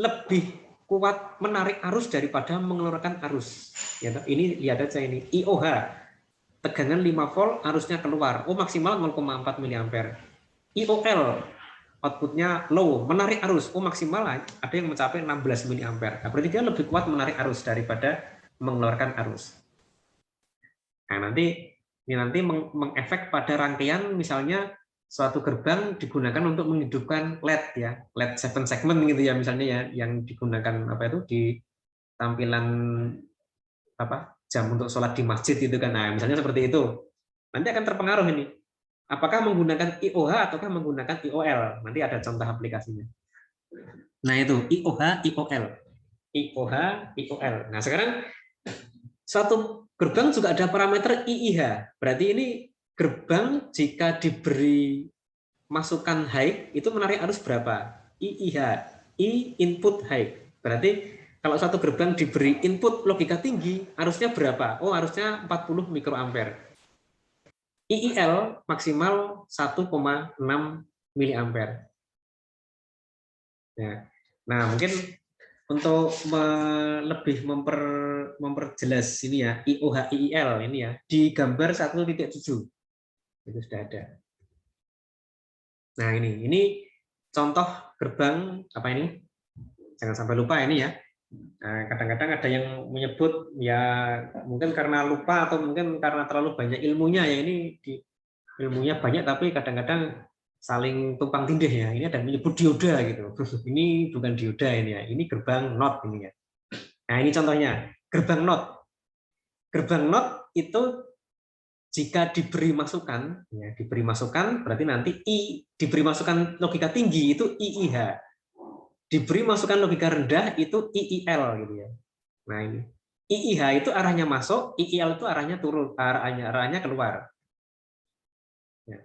A: lebih kuat menarik arus daripada mengeluarkan arus. Ya, ini lihat aja ini IOH tegangan 5 volt arusnya keluar. Oh maksimal 0,4 miliampere. IOL outputnya low menarik arus. Oh maksimal ada yang mencapai 16 miliampere. Nah, berarti dia lebih kuat menarik arus daripada mengeluarkan arus. Nah nanti mengefek pada rangkaian misalnya suatu gerbang digunakan untuk menghidupkan LED ya, LED 7 segment gitu ya misalnya ya, yang digunakan apa itu di tampilan apa jam untuk sholat di masjid gitu kan. Nah, misalnya seperti itu. Nanti akan terpengaruh ini. Apakah menggunakan IOH ataukah menggunakan IOL? Nanti ada contoh aplikasinya. Nah, itu IOH IOL. IOH IOL. Nah, sekarang suatu gerbang juga ada parameter IIH. Berarti ini gerbang jika diberi masukan high itu menarik arus berapa? IIH, I input high. Berarti kalau satu gerbang diberi input logika tinggi, arusnya berapa? Oh, arusnya 40 mikroampere. IIL maksimal 1,6 miliampere. Ya. Nah, mungkin untuk lebih memperjelas ini ya, IOH IIL ini ya, di gambar 1.7 itu sudah ada. Nah, ini contoh gerbang apa ini? Jangan sampai lupa ini ya. Nah, kadang-kadang ada yang menyebut ya mungkin karena lupa atau mungkin karena terlalu banyak ilmunya ya, ini ilmunya banyak tapi kadang-kadang saling tumpang tindih ya. Ini ada yang menyebut dioda gitu. Ini bukan dioda ini ya. Ini gerbang NOT ini ya. Nah, ini contohnya gerbang NOT. Gerbang NOT itu jika diberi masukan, ya, diberi masukan berarti nanti diberi masukan logika tinggi itu IIH, diberi masukan logika rendah itu IIL gitu ya. Nah ini IIH itu arahnya masuk, IIL itu arahnya turun, arahnya keluar. Ya.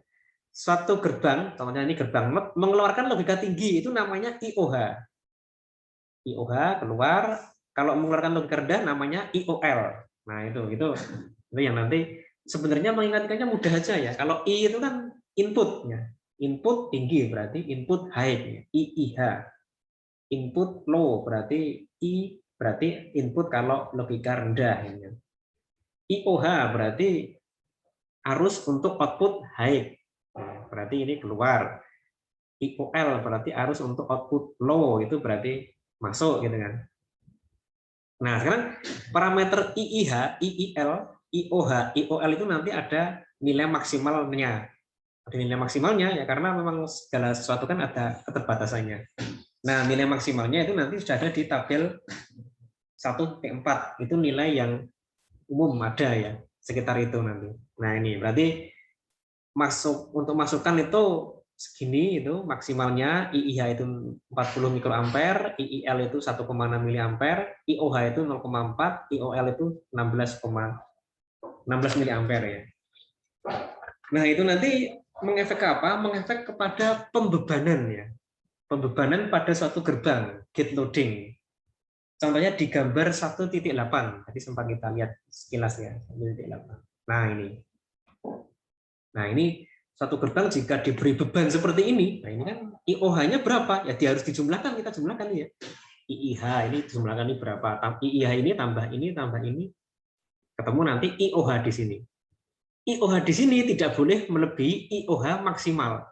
A: Suatu gerbang, contohnya ini gerbang NOT mengeluarkan logika tinggi itu namanya IOH. IOH keluar, kalau mengeluarkan logika rendah namanya IOL. Nah itu yang nanti sebenarnya mengingatkannya mudah aja ya. Kalau I itu kan inputnya, input tinggi berarti input high, IIH. Input low berarti I berarti input kalau logika rendah. IOH berarti arus untuk output high, berarti ini keluar. IOL berarti arus untuk output low, itu berarti masuk gitu kan. Nah sekarang parameter IIH, IIL, IOH, IOL itu nanti ada nilai maksimalnya. Ada nilai maksimalnya ya karena memang segala sesuatu kan ada keterbatasannya. Nah nilai maksimalnya itu nanti sudah ada di tabel 1P4. Itu nilai yang umum ada ya sekitar itu nanti. Nah ini berarti untuk masukan itu segini itu maksimalnya. IIH itu 40 mikroampere, IIL itu 1,6 miliampere, IOH itu 0,4, IOL itu 16 miliampere ya. Nah, itu nanti mengefek apa? Mengefek kepada pembebanan ya. Pembebanan pada suatu gerbang, gate loading. Contohnya di gambar 1.8. Tadi sempat kita lihat sekilas ya, 1.8. Nah, ini satu gerbang jika diberi beban seperti ini, nah ini kan IOH-nya berapa? Ya dia harus dijumlahkan, kita jumlahkan ya. IIH ini dijumlahkan ini berapa? IIH ini tambah ini, ketemu nanti IOH di sini. IOH di sini tidak boleh melebihi IOH maksimal.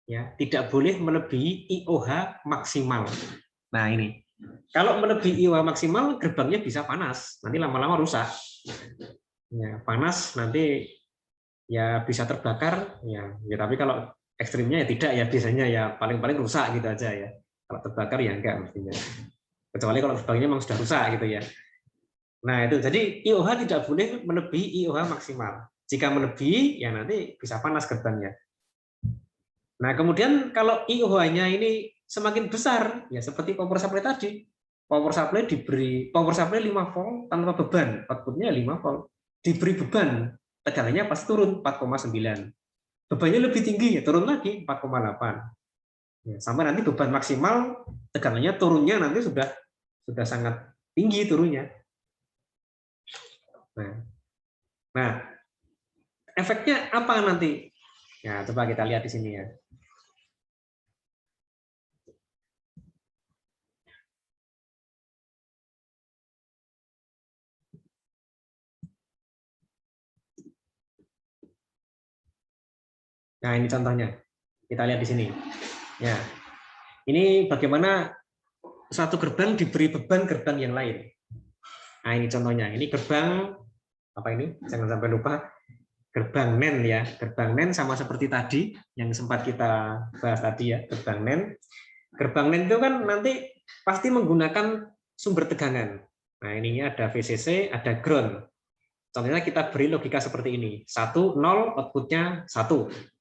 A: Ya, tidak boleh melebihi IOH maksimal. Nah, ini. Kalau melebihi IOH maksimal, gerbangnya bisa panas. Nanti lama-lama rusak. Ya, panas nanti ya bisa terbakar ya, tapi kalau ekstrimnya ya tidak ya, biasanya ya paling-paling rusak gitu aja ya. Kalau terbakar ya enggak mestinya. Kecuali kalau terbangnya memang sudah rusak gitu ya. Nah itu, jadi IOH tidak boleh melebihi IOH maksimal. Jika melebihi, ya nanti bisa panas gerbangnya. Nah kemudian kalau IOH-nya ini semakin besar, ya seperti power supply tadi. Power supply diberi power supply 5 volt tanpa beban, outputnya 5 volt. Diberi beban, tegangannya pas turun 4,9. Bebannya lebih tinggi, ya turun lagi 4,8. Ya, sampai nanti beban maksimal, tegangannya turunnya nanti sudah sangat tinggi turunnya. Nah, efeknya apa nanti? Nah, coba kita lihat di sini ya. Nah, ini contohnya. Kita lihat di sini. Ya. Ini bagaimana satu gerbang diberi beban gerbang yang lain. Nah, ini contohnya. Ini gerbang apa ini? Jangan sampai lupa. Gerbang NEN ya. Gerbang NEN sama seperti tadi yang sempat kita bahas tadi ya, gerbang NEN. Gerbang NEN itu kan nanti pasti menggunakan sumber tegangan. Nah, ini ada VCC, ada ground. Contohnya kita beri logika seperti ini. 1, 0, outputnya 1.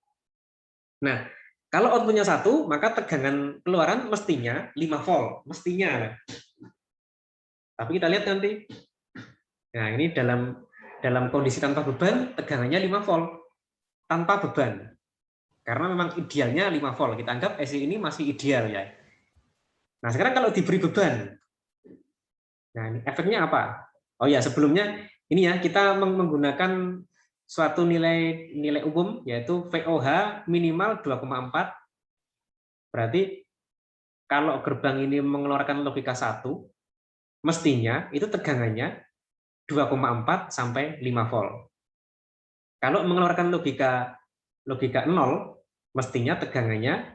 A: Nah, kalau outputnya 1, maka tegangan keluaran mestinya 5 volt. Mestinya. Tapi kita lihat nanti. Nah, ini dalam kondisi tanpa beban, tegangannya 5 volt. Tanpa beban. Karena memang idealnya 5 volt. Kita anggap SI ini masih ideal ya. Nah, sekarang kalau diberi beban. Nah, ini efeknya apa? Oh ya, sebelumnya ini ya, kita menggunakan suatu nilai umum, yaitu VOH minimal 2,4. Berarti kalau gerbang ini mengeluarkan logika 1, mestinya itu tegangannya 2,4 sampai 5 volt. Kalau mengeluarkan logika 0, mestinya tegangannya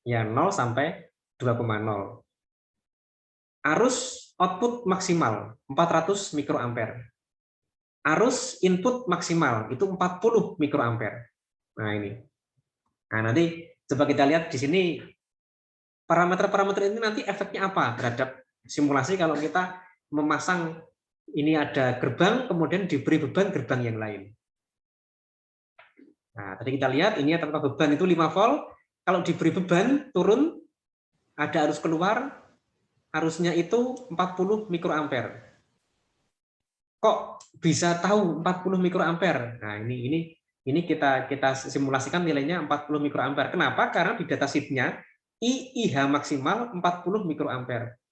A: ya 0 sampai 2,0. Arus output maksimal 400 mikroampere. Arus input maksimal itu 40 mikroampere. Nah ini. Nah nanti coba kita lihat di sini parameter-parameter ini nanti efeknya apa terhadap simulasi kalau kita memasang ini ada gerbang kemudian diberi beban gerbang yang lain. Nah, tadi kita lihat ini tanpa beban itu 5 volt, kalau diberi beban turun ada arus keluar, arusnya itu 40 mikroampere. Kok bisa tahu 40 mikroampere? Nah, ini kita simulasikan nilainya 40 mikroampere. Kenapa? Karena di datasheet-nya IIH maksimal 40 mikroampere.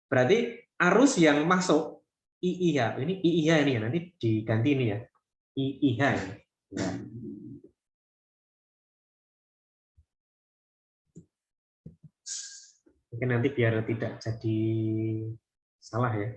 A: Berarti arus yang masuk IIH, ini IIH ini ya, nanti diganti ini ya. IIH ini. Ya. Mungkin nanti biar tidak jadi salah ya.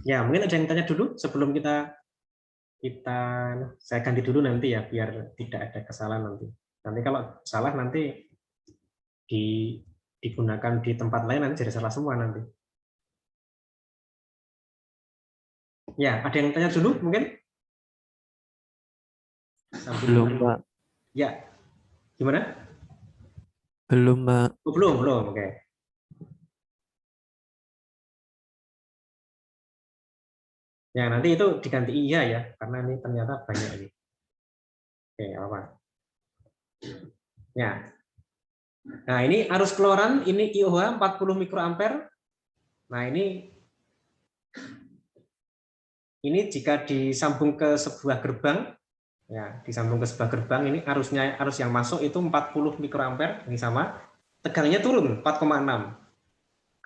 A: Ya, mungkin ada yang tanya dulu sebelum saya ganti dulu nanti ya biar tidak ada kesalahan nanti. Nanti kalau salah nanti digunakan di tempat lain nanti jadi salah semua nanti. Ya, ada yang tanya dulu mungkin?
B: Belum, Pak.
A: Ya. Gimana?
B: Belum, Pak.
A: Oh, belum. Oke. Ya, nanti itu diganti iya ya, karena ini ternyata banyak ini. Oke, apa? Ya. Nah, ini arus keluaran, ini IOH 40 mikroampere. Nah, ini jika disambung ke sebuah gerbang, ya, disambung ke sebuah gerbang, ini arus yang masuk itu 40 mikroampere, ini sama. Tegangannya turun 4,6.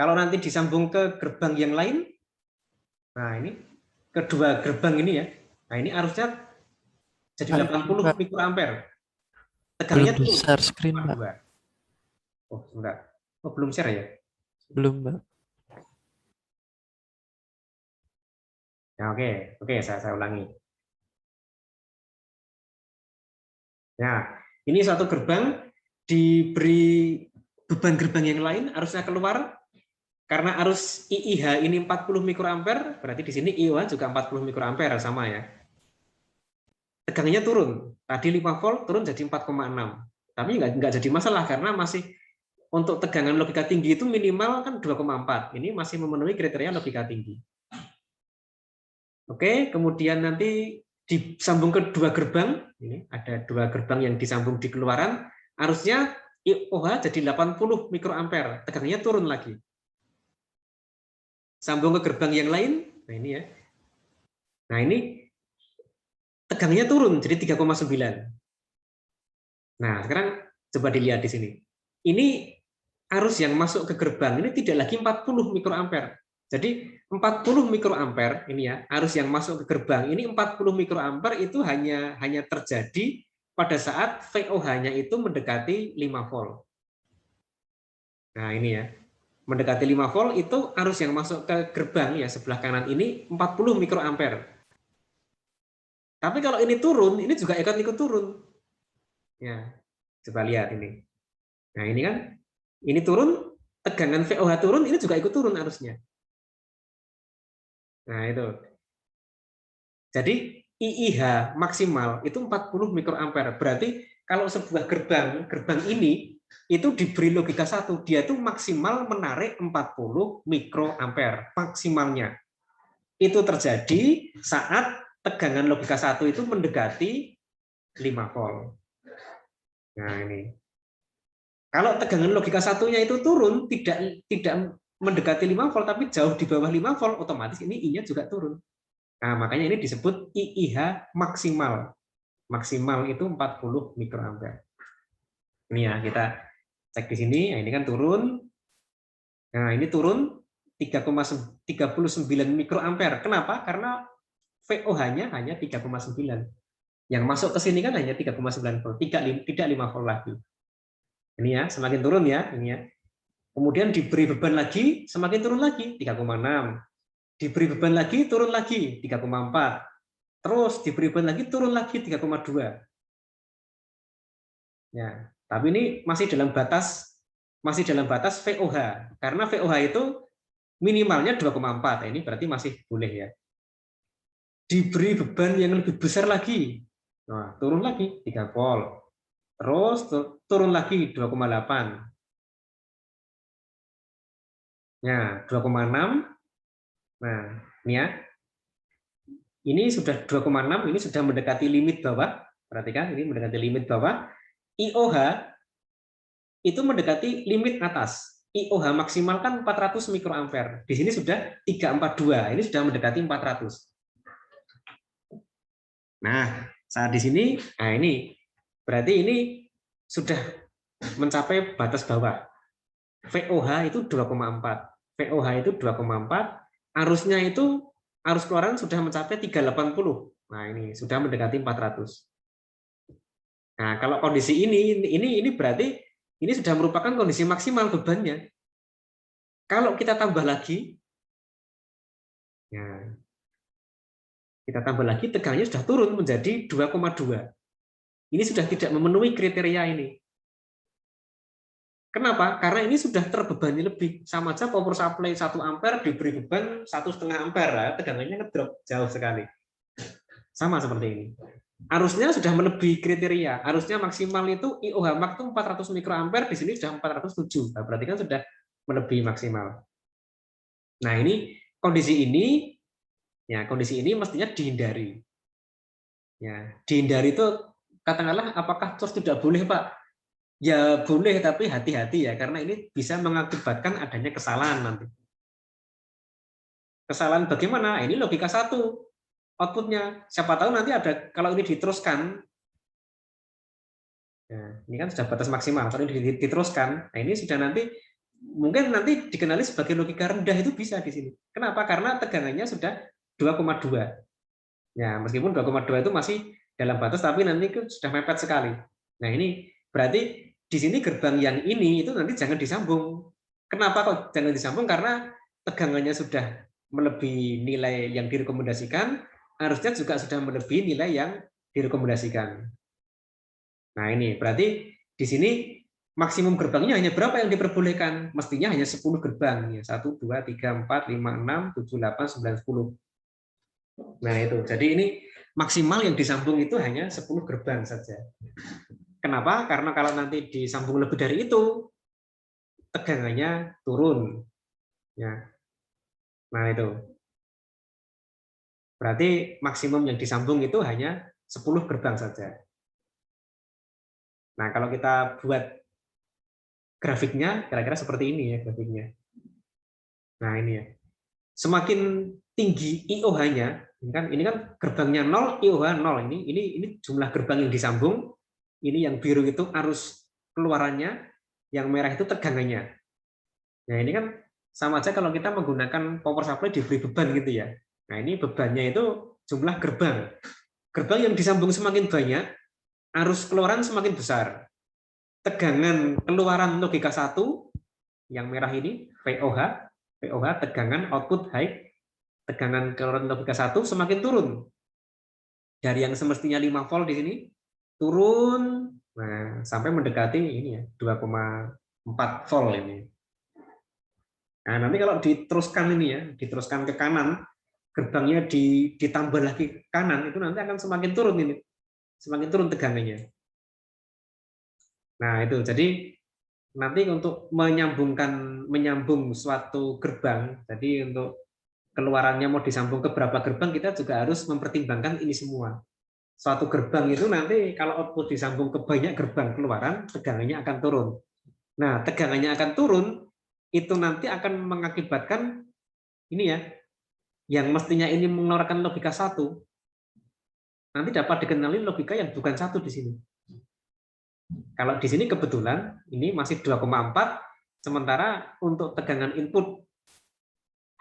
A: Kalau nanti disambung ke gerbang yang lain, nah ini kedua gerbang ini ya. Nah, ini arusnya jadi 80 mikroampere. Tegangannya
B: Belum
A: turun
B: share screen, Pak.
A: 4,2. Oh, sebentar. Oh, belum share ya?
B: Belum, Pak.
A: Ya, oke, saya ulangi. Ya, ini suatu gerbang diberi beban gerbang yang lain, arusnya keluar. Karena arus IIH ini 40 mikroampere, berarti di sini IOH juga 40 mikroampere, sama ya. Tegangnya turun. Tadi 5 volt turun jadi 4,6. Tapi nggak jadi masalah karena masih untuk tegangan logika tinggi itu minimal kan 2,4. Ini masih memenuhi kriteria logika tinggi. Oke, kemudian nanti disambung ke dua gerbang. Ini ada dua gerbang yang disambung di keluaran. Arusnya IOH jadi 80 mikroampere. Tegangannya turun lagi. Sambung ke gerbang yang lain. Nah ini ya. Nah ini tegangnya turun jadi 3,9. Nah sekarang coba dilihat di sini. Ini arus yang masuk ke gerbang ini tidak lagi 40 mikroampere. Jadi 40 mikroampere ini ya, arus yang masuk ke gerbang ini 40 mikroampere itu hanya terjadi pada saat VOH-nya itu mendekati 5 volt. Nah, ini ya. Mendekati 5 volt itu arus yang masuk ke gerbang ya sebelah kanan ini 40 mikroampere. Tapi kalau ini turun, ini juga ikut turun. Ya, coba lihat ini. Nah, ini kan ini turun, tegangan VOH turun, ini juga ikut turun arusnya. Nah, itu. Jadi IIH maksimal itu 40 mikroampere. Berarti kalau sebuah gerbang ini itu diberi logika 1, dia tuh maksimal menarik 40 mikroampere maksimalnya. Itu terjadi saat tegangan logika 1 itu mendekati 5 volt. Nah, ini. Kalau tegangan logika satunya itu turun, tidak mendekati 5 volt tapi jauh di bawah 5 volt, otomatis ini I-nya juga turun. Nah, makanya ini disebut IIH maksimal. Maksimal itu 40 mikroampere. Ini ya, kita cek di sini. Nah, ini kan turun. Nah, ini turun 3,39 mikroampere. Kenapa? Karena VOH-nya hanya 3,9. Yang masuk ke sini kan hanya 3,9 volt, tidak 5 volt lagi. Ini ya, semakin turun ya, ini ya. Kemudian diberi beban lagi, semakin turun lagi, 3,6. Diberi beban lagi, turun lagi, 3,4. Terus diberi beban lagi, turun lagi, 3,2. Ya, tapi ini masih dalam batas VOH. Karena VOH itu minimalnya 2,4. Ini berarti masih boleh ya. Diberi beban yang lebih besar lagi. Nah, turun lagi 3 volt. Terus turun lagi 2,8. Ya, 2,6. Nah, ini ya. Ini sudah 2,6, ini sudah mendekati limit bawah. Perhatikan, ini mendekati limit bawah. IOH itu mendekati limit atas. IOH maksimal kan 400 mikroampere. Di sini sudah 342, ini sudah mendekati 400. Nah, saat di sini, nah ini berarti ini sudah mencapai batas bawah. VOH itu 2,4. VOH itu 2,4. Arusnya itu arus keluaran sudah mencapai 380. Nah, ini sudah mendekati 400. Nah, kalau kondisi ini berarti ini sudah merupakan kondisi maksimal bebannya. Kalau kita tambah lagi, ya, kita tambah lagi tegangnya sudah turun menjadi 2,2. Ini sudah tidak memenuhi kriteria ini. Kenapa? Karena ini sudah terbebani lebih. Sama aja power supply 1 ampere diberi beban 1,5 ampere, tegangannya ngedrop jauh sekali. Sama seperti ini. Arusnya sudah melebihi kriteria. Arusnya maksimal itu IOH max itu 400 mikroampere, di sini sudah 407. Nah, berarti kan sudah melebihi maksimal. Nah, ini kondisi ini mestinya dihindari. Ya, dihindari itu katakanlah apakah terus tidak boleh, Pak? Ya boleh, tapi hati-hati ya, karena ini bisa mengakibatkan adanya kesalahan nanti. Kesalahan bagaimana? Ini logika 1 outputnya. Siapa tahu nanti ada, kalau ini diteruskan, nah, ini kan sudah batas maksimal, kalau ini diteruskan, nah ini sudah nanti, mungkin nanti dikenali sebagai logika rendah, itu bisa di sini. Kenapa? Karena tegangannya sudah 2,2. Ya, meskipun 2,2 itu masih dalam batas, tapi nanti sudah mepet sekali. Nah, ini berarti di sini gerbang yang ini itu nanti jangan disambung. Kenapa kok jangan disambung? Karena tegangannya sudah melebihi nilai yang direkomendasikan, harusnya juga sudah melebihi nilai yang direkomendasikan. Nah, ini berarti di sini maksimum gerbangnya hanya berapa yang diperbolehkan? Mestinya hanya 10 gerbang. Ya, 1, 2, 3, 4, 5, 6, 7, 8, 9, 10. Nah, itu. Jadi ini maksimal yang disambung itu hanya 10 gerbang saja. Kenapa? Karena kalau nanti disambung lebih dari itu, tegangannya turun. Ya. Nah, itu. Berarti maksimum yang disambung itu hanya 10 gerbang saja. Nah, kalau kita buat grafiknya, kira-kira seperti ini ya grafiknya. Nah, ini ya. Semakin tinggi IOH-nya, ini kan gerbangnya 0, IOH 0. Ini jumlah gerbang yang disambung. Ini yang biru itu arus keluarannya, yang merah itu tegangannya. Nah, ini kan sama aja kalau kita menggunakan power supply diberi beban gitu ya. Nah, ini bebannya itu jumlah gerbang. Gerbang yang disambung semakin banyak, arus keluaran semakin besar. Tegangan keluaran logika 1, yang merah ini, VOH, tegangan output high, tegangan keluaran logika 1 semakin turun. Dari yang semestinya 5 volt di sini, turun nah, sampai mendekati ini ya, 2,4 volt ini. Nah, nanti kalau diteruskan ini ya, diteruskan ke kanan, gerbangnya ditambah lagi ke kanan, itu nanti akan semakin turun ini. Semakin turun tegangannya. Nah, itu. Jadi nanti untuk menyambung suatu gerbang, jadi untuk keluarannya mau disambung ke berapa gerbang, kita juga harus mempertimbangkan ini semua. Suatu gerbang itu nanti kalau output disambung ke banyak gerbang keluaran, tegangannya akan turun. Nah, tegangannya akan turun, itu nanti akan mengakibatkan ini ya, yang mestinya ini mengeluarkan logika 1, nanti dapat dikenali logika yang bukan 1 di sini. Kalau di sini kebetulan ini masih 2,4, sementara untuk tegangan input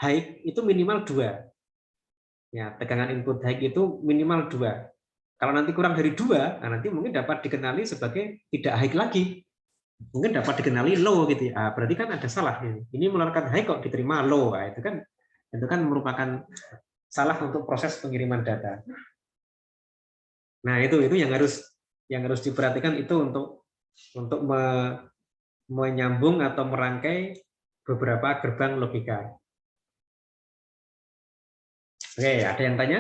A: high itu minimal 2. Ya, tegangan input high itu minimal 2. Kalau nanti kurang dari 2, nah nanti mungkin dapat dikenali sebagai tidak high lagi. Mungkin dapat dikenali low gitu ya. Berarti kan ada salah ini. Ini mengeluarkan high kok diterima low. Nah, itu kan merupakan salah untuk proses pengiriman data. Nah, itu yang harus diperhatikan itu untuk menyambung atau merangkai beberapa gerbang logika. Oke, ada yang tanya?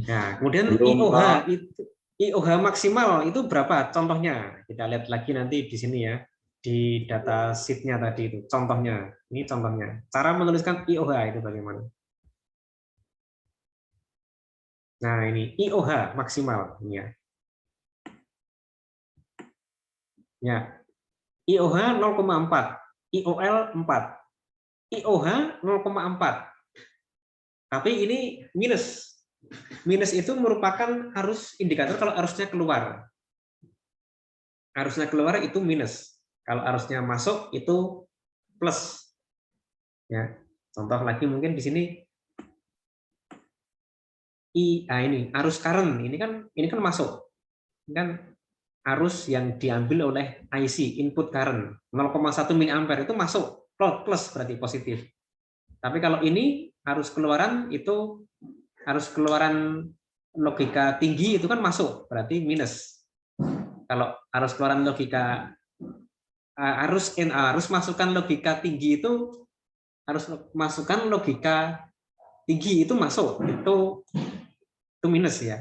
A: Nah, kemudian IOH maksimal itu berapa? Contohnya kita lihat lagi nanti di sini ya, di data sheet-nya tadi itu. Contohnya, ini contohnya. Cara menuliskan IOH itu bagaimana? Nah, ini IOH maksimal ini ya. Ya. IOH 0,4, IOL 4. IOH 0,4. Tapi ini minus. Minus itu merupakan arus indikator kalau arusnya keluar. Arusnya keluar itu minus. Kalau arusnya masuk itu plus. Ya. Contoh lagi mungkin di sini ini arus current ini kan masuk. Ini kan arus yang diambil oleh IC input current 0,1 mA itu masuk plus berarti positif. Tapi kalau ini arus keluaran itu arus keluaran logika tinggi itu kan masuk berarti minus. Kalau arus keluaran logika arus masukkan logika tinggi itu harus masukkan logika tinggi itu masuk itu minus ya.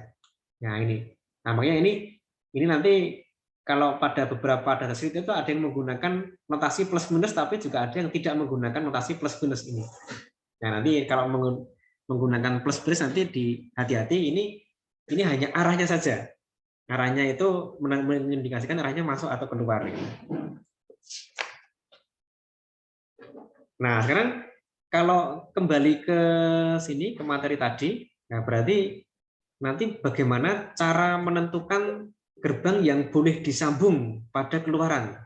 A: Nah ini, namanya ini nanti kalau pada beberapa data sheet itu ada yang menggunakan notasi plus minus, tapi juga ada yang tidak menggunakan notasi plus minus ini. Nah nanti kalau menggunakan plus minus nanti hati-hati ini hanya arahnya saja. Arahnya itu mengindikasikan arahnya masuk atau keluar. Nah sekarang kalau kembali ke sini ke materi tadi, nah berarti nanti bagaimana cara menentukan gerbang yang boleh disambung pada keluaran.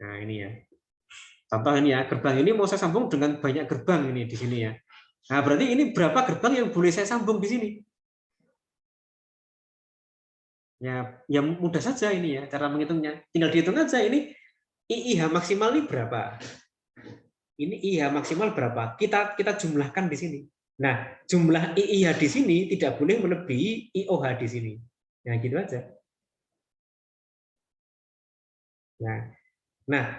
A: Nah ini ya. Contoh ini ya, gerbang ini mau saya sambung dengan banyak gerbang ini di sini ya. Nah berarti ini berapa gerbang yang boleh saya sambung di sini? Ya mudah saja ini ya cara menghitungnya. Tinggal dihitung aja ini IIH maksimal ini berapa? Ini IIH maksimal berapa? Kita jumlahkan di sini. Nah, jumlah IIH di sini tidak boleh melebihi IOH di sini. Nah, gitu aja. Nah,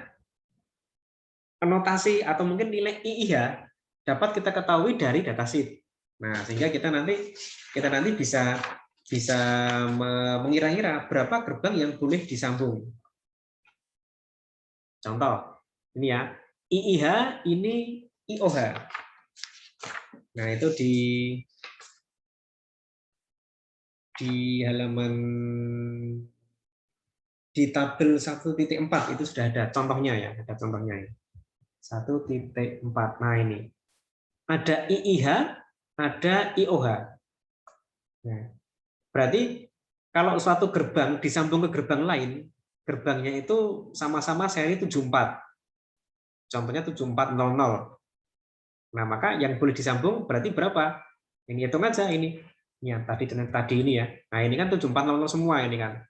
A: notasi atau mungkin nilai IIH dapat kita ketahui dari datasheet. Nah, sehingga kita nanti bisa mengira-ngira berapa gerbang yang boleh disambung. Contoh, ini ya, IIH ini IOH. Nah, itu di halaman di tabel 1.4 itu sudah ada contohnya ya, ada contohnya ya. 1.4. Nah, ini ada IIH, ada IOH. Nah, berarti kalau suatu gerbang disambung ke gerbang lain, gerbangnya itu sama-sama seri 74. Contohnya 7400. Nah, maka yang boleh disambung berarti berapa? Ini hitung aja ini. Ya, tadi ini ya. Nah, ini kan 7400 semua ini kan.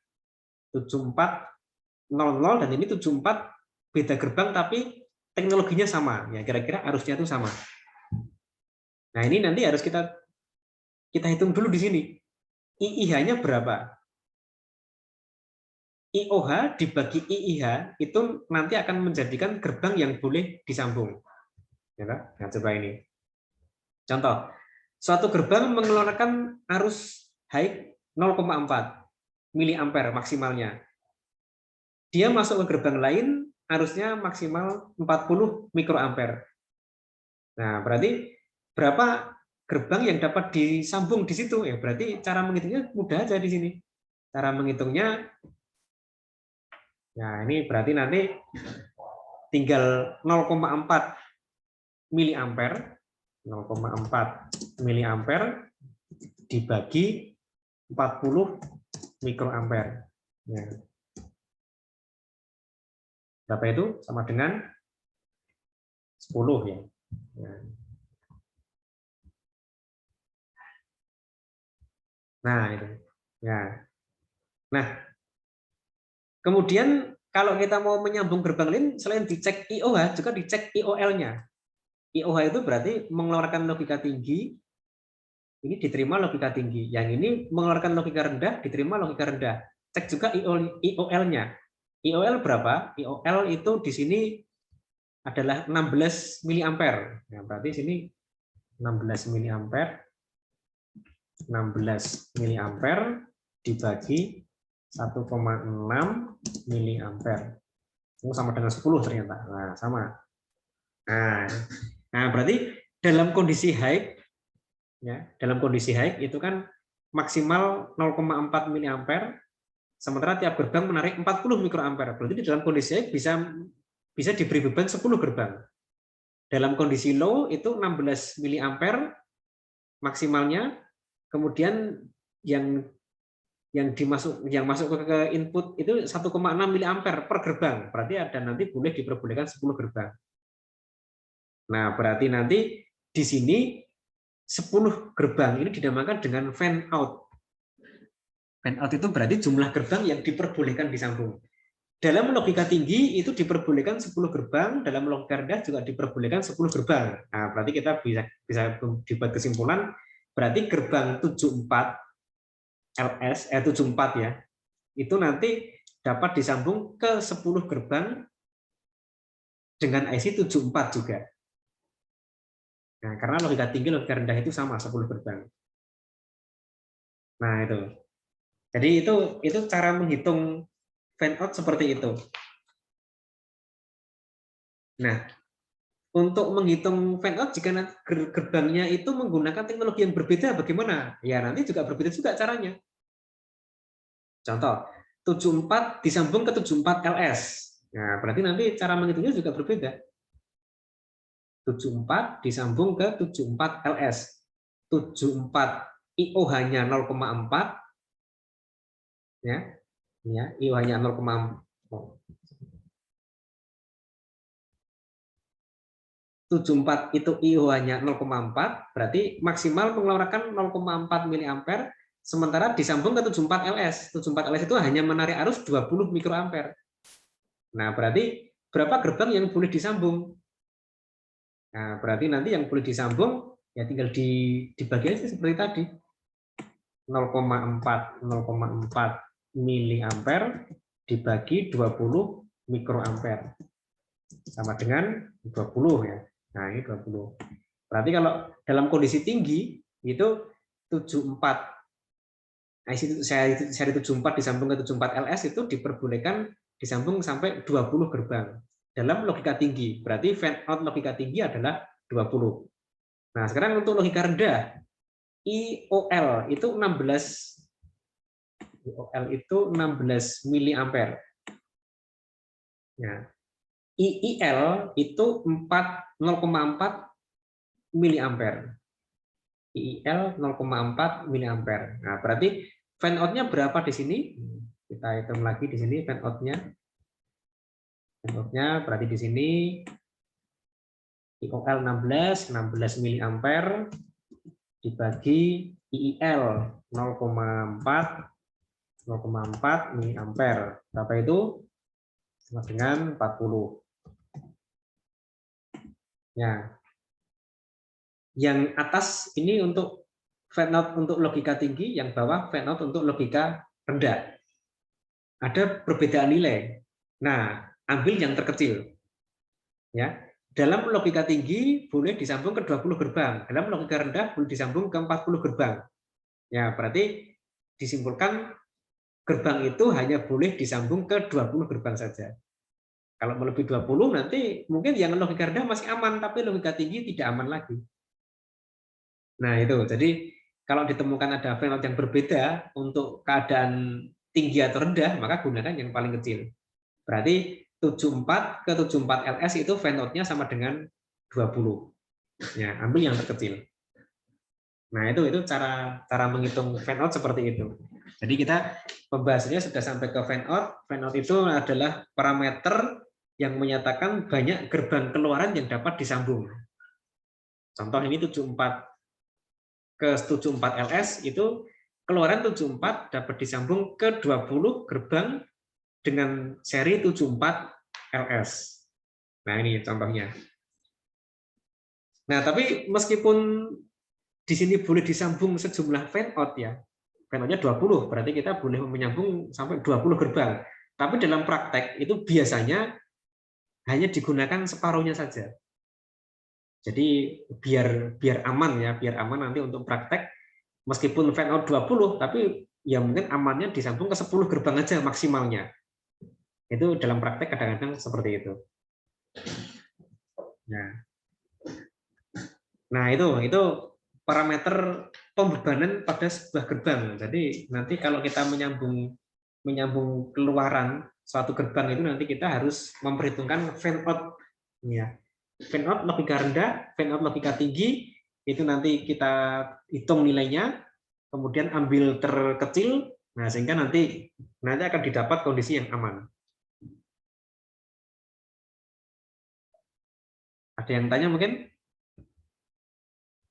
A: 7400 dan ini 74 beda gerbang tapi teknologinya sama. Ya, kira-kira arusnya itu sama. Nah, ini nanti harus kita hitung dulu di sini. IIH-nya berapa? IOH dibagi IIH itu nanti akan menjadikan gerbang yang boleh disambung. Nah, coba ini. Contoh, suatu gerbang mengeluarkan arus high 0,4 miliampere maksimalnya. Dia masuk ke gerbang lain, arusnya maksimal 40 mikroampere. Nah, berarti berapa gerbang yang dapat disambung di situ? Ya, berarti cara menghitungnya mudah aja di sini. Cara menghitungnya, nah ini berarti nanti tinggal 0,4 miliampere, 0,4 miliampere dibagi 40 mikroampere. Ya. Berapa itu? Sama dengan 10 ya. Nah, itu. Ya. Nah, kemudian kalau kita mau menyambung gerbang lain, selain dicek IOH, juga dicek IOL-nya. IOH itu berarti mengeluarkan logika tinggi, ini diterima logika tinggi. Yang ini mengeluarkan logika rendah, diterima logika rendah. Cek juga IOL-nya. IOL berapa? IOL itu di sini adalah 16 miliampere. Nah, berarti sini 16 miliampere 16 miliampere dibagi 1,6 miliampere. Itu sama dengan 10 ternyata. Nah, sama. Nah, berarti dalam kondisi high ya, dalam kondisi high itu kan maksimal 0,4 miliampere, sementara tiap gerbang menarik 40 mikroampere. Berarti di dalam kondisi high bisa diberi beban 10 gerbang. Dalam kondisi low itu 16 miliampere maksimalnya, kemudian yang masuk ke input itu 1,6 miliampere per gerbang. Berarti ada nanti boleh diperbolehkan 10 gerbang. Nah, berarti nanti di sini 10 gerbang ini dinamakan dengan fan out. Fan out itu berarti jumlah gerbang yang diperbolehkan disambung. Dalam logika tinggi itu diperbolehkan 10 gerbang, dalam logika rendah juga diperbolehkan 10 gerbang. Nah, berarti kita bisa dibuat kesimpulan, berarti gerbang 74 LS 74 ya, itu nanti dapat disambung ke 10 gerbang dengan IC 74 juga. Nah, karena logika tinggi, logika rendah itu sama 10 gerbang. Nah, itu. Jadi itu cara menghitung fan out seperti itu. Nah, untuk menghitung fan out jika gerbangnya itu menggunakan teknologi yang berbeda bagaimana? Ya, nanti juga berbeda juga caranya. Contoh, 74 disambung ke 74 LS. Nah, berarti nanti cara menghitungnya juga berbeda. 74 disambung ke 74 LS. 74 IOH-nya 0,4 ya. Ya, IOH-nya 0,4. 74 itu IOH-nya 0,4, berarti maksimal mengeluarkan 0,4 miliampere, sementara disambung ke 74 LS. 74 LS itu hanya menarik arus 20 mikroampere. Nah, berarti berapa gerbang yang boleh disambung? Nah, berarti nanti yang boleh disambung Ya tinggal dibagi aja seperti tadi. 0,4 miliampere dibagi 20 mikroampere. Sama dengan 20 ya. Nah, ini 20. Berarti kalau dalam kondisi tinggi itu 74 seri 74 disambung ke 74 LS itu diperbolehkan disambung sampai 20 gerbang. Dalam logika tinggi, berarti fan out logika tinggi adalah 20. Nah, sekarang untuk logika rendah, IOL itu 16 miliampere. Ya. IIL itu 0,4 miliampere. IIL 0,4 miliampere. Nah, berarti fan out-nya berapa di sini? Kita hitung lagi di sini fan out-nya. Fan out-nya berarti di sini IOL 16 miliampere dibagi IIL 0,4 miliampere. Berapa itu? Sama dengan 40. Ya. Yang atas ini untuk fan out untuk logika tinggi, yang bawah fan out untuk logika rendah. Ada perbedaan nilai. Nah, ambil yang terkecil. Ya. Dalam logika tinggi boleh disambung ke 20 gerbang. Dalam logika rendah boleh disambung ke 40 gerbang. Ya, berarti disimpulkan gerbang itu hanya boleh disambung ke 20 gerbang saja. Kalau melebihi 20 nanti mungkin yang logika rendah masih aman, tapi logika tinggi tidak aman lagi. Nah, itu. Jadi kalau ditemukan ada fan out yang berbeda untuk keadaan tinggi atau rendah, maka gunakan yang paling kecil. Berarti 74 ke 74 LS itu fan out-nya sama dengan 20. Ya, ambil yang terkecil. Nah, itu cara menghitung fan out seperti itu. Jadi kita pembahasannya sudah sampai ke fan out. Fan out itu adalah parameter yang menyatakan banyak gerbang keluaran yang dapat disambung. Contoh ini 74 ke 74 LS itu keluaran 74 dapat disambung ke 20 gerbang dengan seri 74 LS. Nah, ini contohnya. Nah, tapi meskipun di sini boleh disambung sejumlah fan out ya. Fan out-nya 20, berarti kita boleh menyambung sampai 20 gerbang. Tapi dalam praktek itu biasanya hanya digunakan separuhnya saja. Jadi biar aman ya, biar aman nanti untuk praktek meskipun fan out 20 tapi ya mungkin amannya disambung ke 10 gerbang aja maksimalnya. Itu dalam praktek kadang-kadang seperti itu. Nah, itu parameter pembebanan pada sebuah gerbang. Jadi nanti kalau kita menyambung keluaran suatu gerbang itu nanti kita harus memperhitungkan fan out ya. Fan out logika rendah, fan out logika tinggi, itu nanti kita hitung nilainya, kemudian ambil terkecil, nah sehingga nanti akan didapat kondisi yang aman. Ada yang tanya mungkin?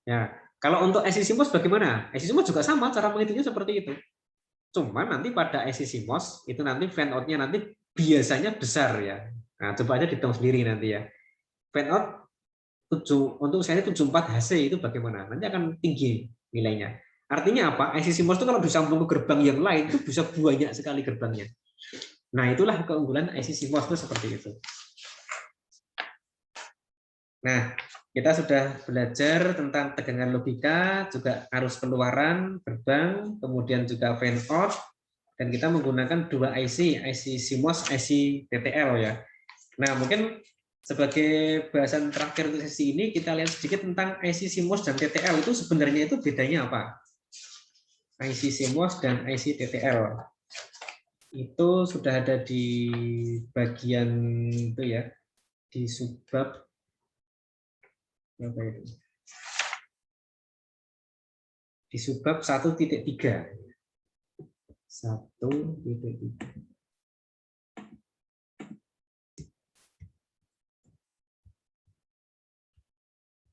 A: Ya, kalau untuk IC CMOS bagaimana? IC CMOS juga sama, cara menghitungnya seperti itu. Cuman nanti pada IC CMOS itu nanti fan out-nya nanti biasanya besar ya. Nah, coba aja dihitung sendiri nanti ya. Fan out untuk seri 74 HC itu bagaimana? Nanti akan tinggi nilainya. Artinya apa? IC CMOS itu kalau disambung ke gerbang yang lain itu bisa banyak sekali gerbangnya. Nah, itulah keunggulan IC CMOS itu seperti itu. Nah, kita sudah belajar tentang tegangan logika, juga arus keluaran, gerbang, kemudian juga fan out, dan kita menggunakan dua IC CMOS, IC TTL ya. Nah, mungkin sebagai bahasan terakhir untuk sesi ini, kita lihat sedikit tentang IC CMOS dan TTL itu sebenarnya itu bedanya apa? IC CMOS dan IC TTL. Itu sudah ada di bagian itu ya, di subbab apa itu? Di subbab 1.3.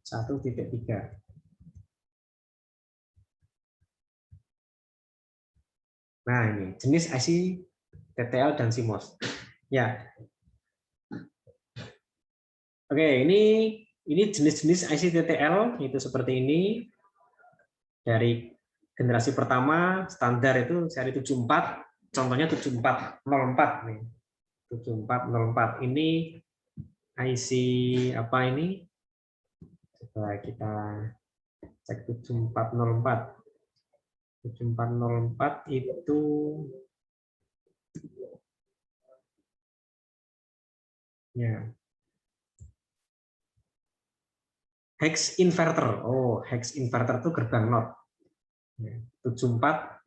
A: 1.3. Nah, ini jenis IC TTL dan CMOS. Ya. Oke, ini Ini jenis-jenis IC TTL itu seperti ini. Dari generasi pertama standar itu seri 74, contohnya 7404 nih. 7404 ini IC apa ini? Coba kita cek 7404. 7404 itu ya hex inverter. Oh, hex inverter itu gerbang NOT. 7404.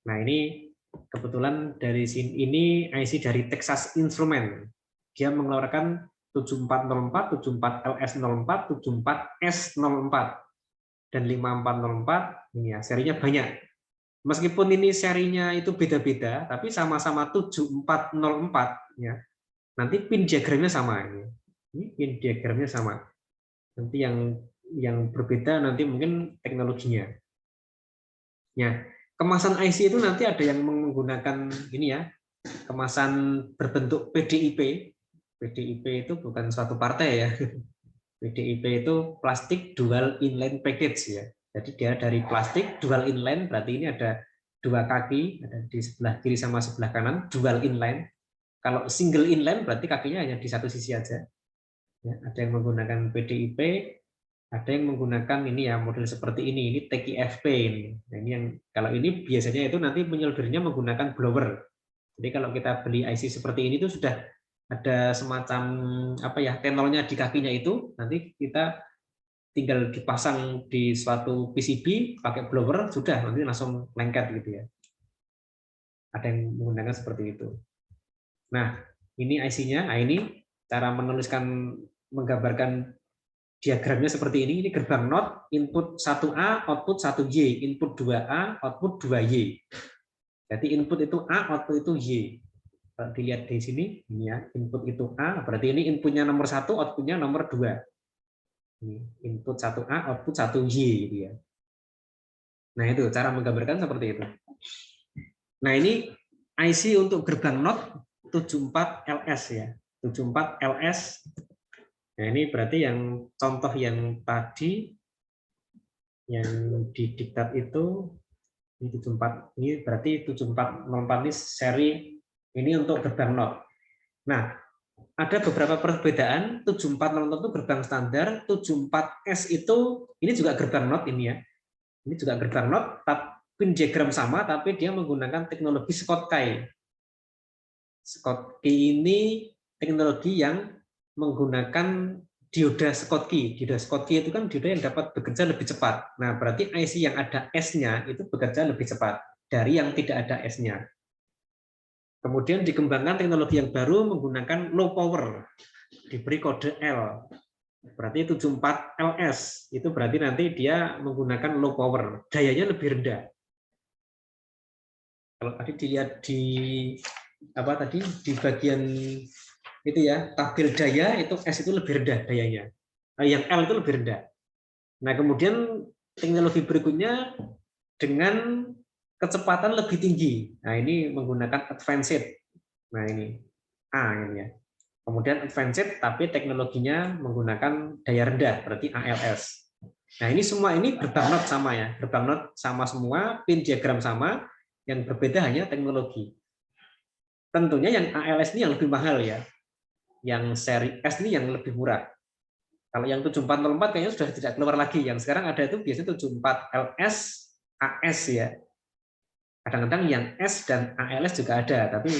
A: Nah, ini kebetulan dari sini ini IC dari Texas Instrument. Dia mengeluarkan 7404, 74LS04, 74S04 dan 5404. Ini ya, serinya banyak. Meskipun ini serinya itu beda-beda, tapi sama-sama 7404 ya. Nanti pin diagramnya sama ini. Ini pin diagramnya sama. Nanti yang berbeda nanti mungkin teknologinya. Ya, kemasan IC itu nanti ada yang menggunakan ini ya, kemasan berbentuk PDIP. PDIP itu bukan suatu partai ya. PDIP itu plastik dual inline package ya. Jadi dia dari plastik dual inline, berarti ini ada dua kaki, ada di sebelah kiri sama sebelah kanan, dual inline. Kalau single inline berarti kakinya hanya di satu sisi aja. Ya, ada yang menggunakan PDIP, ada yang menggunakan ini ya model seperti ini TKFP ini. Nah, ini yang kalau ini biasanya itu nanti penyeldernya menggunakan blower. Jadi kalau kita beli IC seperti ini itu sudah ada semacam apa ya tenolnya di kakinya itu, nanti kita tinggal dipasang di suatu PCB pakai blower sudah nanti langsung lengket gitu ya. Ada yang menggunakan seperti itu. Nah, ini IC-nya. Nah, ini cara menuliskan menggambarkan diagramnya seperti ini gerbang NOT, input 1A, output 1Y, input 2A, output 2Y. Jadi input itu A, output itu Y. Kalau dilihat di sini, ini ya, input itu A, berarti ini inputnya nomor 1, outputnya nomor 2. Ini input 1A, output 1Y gitu ya. Nah, itu cara menggambarkan seperti itu. Nah, ini IC untuk gerbang NOT 74LS ya. 74LS. Nah, ini berarti yang contoh yang tadi yang didiktat itu ini 74, ini berarti 7404 ini seri ini untuk gerbang NOT. Nah, ada beberapa perbedaan. 7404 itu gerbang standar, 74S itu ini juga gerbang NOT ini ya. Ini juga gerbang NOT, pin diagram sama tapi dia menggunakan teknologi Schottky. Schottky ini teknologi yang menggunakan dioda Schottky. Dioda Schottky itu kan dioda yang dapat bekerja lebih cepat. Nah, berarti IC yang ada S-nya itu bekerja lebih cepat dari yang tidak ada S-nya. Kemudian dikembangkan teknologi yang baru menggunakan low power, diberi kode L. Berarti 74LS itu berarti nanti dia menggunakan low power, dayanya lebih rendah. Kalau tadi dilihat di apa tadi di bagian itu ya tabel daya itu S itu lebih rendah dayanya, yang L itu lebih rendah. Nah kemudian teknologi berikutnya dengan kecepatan lebih tinggi. Nah ini menggunakan advanced. Nah ini A ini ya. Kemudian advanced tapi teknologinya menggunakan daya rendah berarti ALS. Nah ini semua ini gerbang NOT sama ya, gerbang NOT sama semua, pin diagram sama, yang berbeda hanya teknologi. Tentunya yang ALS ini yang lebih mahal ya. Yang seri S ini yang lebih murah. Kalau yang 7404 kayaknya sudah tidak keluar lagi. Yang sekarang ada itu biasanya 74LS, AS ya. Kadang-kadang yang S dan ALS juga ada, tapi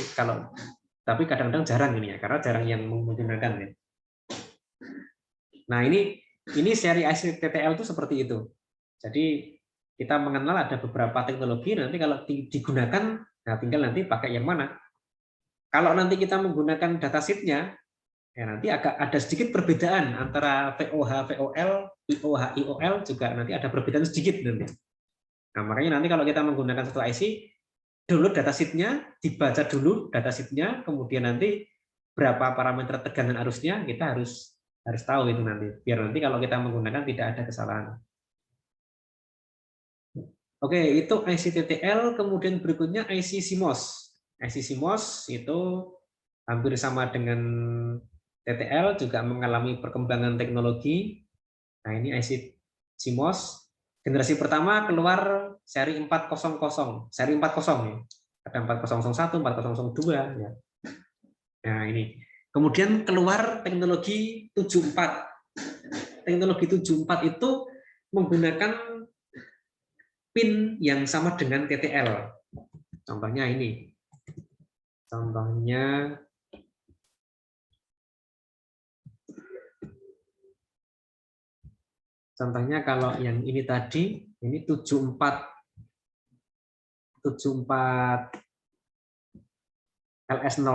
A: kadang-kadang jarang ini ya, karena jarang yang menggunakan ya. Nah ini seri IC TTL itu seperti itu. Jadi kita mengenal ada beberapa teknologi, nanti kalau digunakan, nah tinggal nanti pakai yang mana. Kalau nanti kita menggunakan datasheet-nya, ya nanti agak ada sedikit perbedaan antara VOH, VOL, IOH, IOL juga nanti ada perbedaan sedikit nanti. Nah makanya nanti kalau kita menggunakan satu IC, download datasheet-nya, dibaca dulu datasheet-nya, kemudian nanti berapa parameter tegangan arusnya kita harus tahu itu nanti. Biar nanti kalau kita menggunakan tidak ada kesalahan. Oke, itu IC TTL, kemudian berikutnya IC CMOS. IC CMOS itu hampir sama dengan TTL juga mengalami perkembangan teknologi. Nah, ini IC CMOS. Generasi pertama keluar seri 400, seri 40 ya. Ada 4001, 4002 ya. Nah, ini. Kemudian keluar teknologi 74. Teknologi 74 itu menggunakan pin yang sama dengan TTL. Contohnya ini. Contohnya kalau yang ini tadi, ini 74 LS00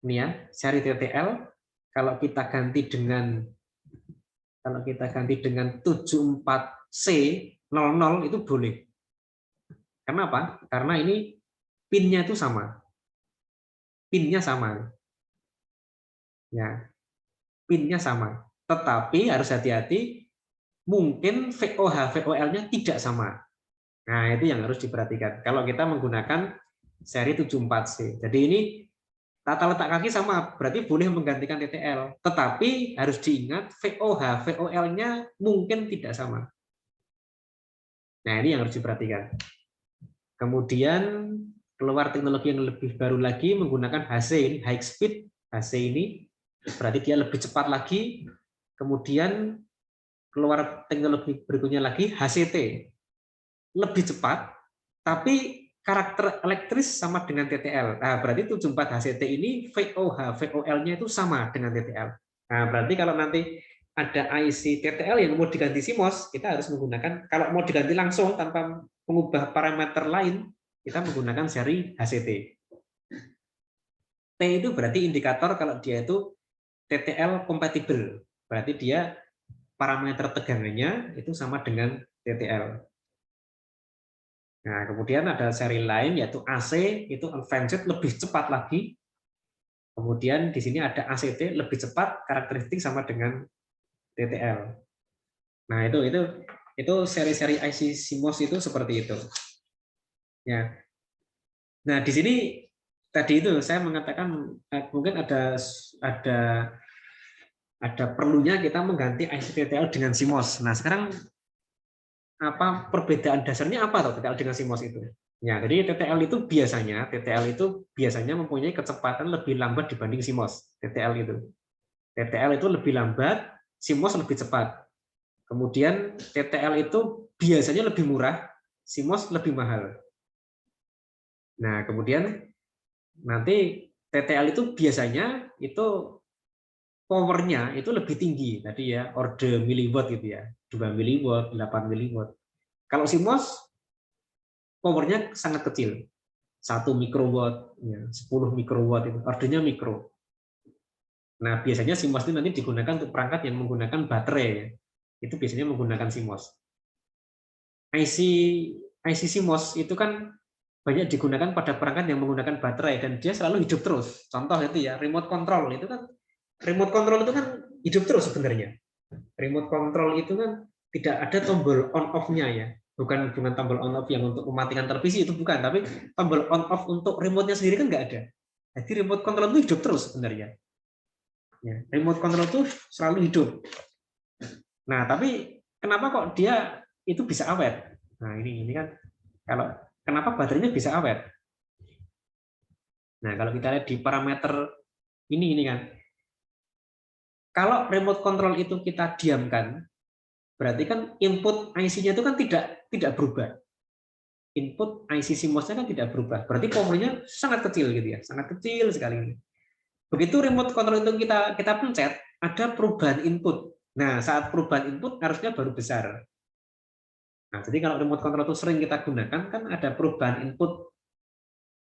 A: ini ya, seri TTL. Kalau kita ganti dengan 74C00 itu boleh. Kenapa? Karena ini pinnya itu sama. Pinnya sama. Ya. Pinnya sama. Tetapi harus hati-hati, mungkin VOH-VOL-nya tidak sama. Nah, itu yang harus diperhatikan. Kalau kita menggunakan seri 74C. Jadi ini tata letak kaki sama, berarti boleh menggantikan TTL. Tetapi harus diingat VOH-VOL-nya mungkin tidak sama. Nah, ini yang harus diperhatikan. Kemudian keluar teknologi yang lebih baru lagi menggunakan HC, ini high speed HC ini, berarti dia lebih cepat lagi. Kemudian keluar teknologi berikutnya lagi HCT, lebih cepat, tapi karakter elektris sama dengan TTL. Nah, berarti 74 HCT ini VOH-VOL-nya itu sama dengan TTL. Nah, berarti kalau nanti ada IC TTL yang mau diganti CMOS, kita harus menggunakan, kalau mau diganti langsung tanpa mengubah parameter lain, kita menggunakan seri HCT. T itu berarti indikator kalau dia itu TTL compatible. Berarti dia parameter tegangannya itu sama dengan TTL. Nah, kemudian ada seri lain yaitu AC, itu advanced, lebih cepat lagi. Kemudian di sini ada ACT, lebih cepat, karakteristik sama dengan TTL. Nah, itu seri-seri IC CMOS itu seperti itu. Ya. Nah, di sini tadi itu saya mengatakan mungkin ada perlunya kita mengganti IC TTL dengan CMOS. Nah, sekarang apa perbedaan dasarnya apa tuh TTL dengan CMOS itu? Ya, jadi TTL itu biasanya mempunyai kecepatan lebih lambat dibanding CMOS. TTL itu lebih lambat, CMOS lebih cepat. Kemudian TTL itu biasanya lebih murah, CMOS lebih mahal. Nah, kemudian nanti TTL itu biasanya itu powernya itu lebih tinggi tadi ya, order miliwatt gitu ya, 2 miliwatt, 8 miliwatt. Kalau CMOS powernya sangat kecil, 1 mikrowatt, 10 mikrowatt itu, ordernya mikro. Nah, biasanya CMOS itu nanti digunakan untuk perangkat yang menggunakan baterai ya. Itu biasanya menggunakan CMOS. IC CMOS itu kan banyak digunakan pada perangkat yang menggunakan baterai dan dia selalu hidup terus. Contoh itu ya, remote control itu kan hidup terus sebenarnya. Remote control itu kan tidak ada tombol on off-nya ya. Bukan tombol on off yang untuk mematikan televisi, itu bukan, tapi tombol on off untuk remote-nya sendiri kan nggak ada. Jadi remote control itu hidup terus sebenarnya. Ya, remote control itu selalu hidup. Nah, tapi kenapa kok dia itu bisa awet? Nah, ini kan kenapa baterainya bisa awet? Nah, kalau kita lihat di parameter ini kan, kalau remote control itu kita diamkan, berarti kan input IC-nya itu kan tidak berubah. Input IC CMOS-nya kan tidak berubah. Berarti powernya sangat kecil gitu ya, sangat kecil sekali. Begitu remote control itu kita pencet, ada perubahan input. Nah, saat perubahan input harusnya baru besar. Nah, jadi kalau remote control itu sering kita gunakan, kan ada perubahan input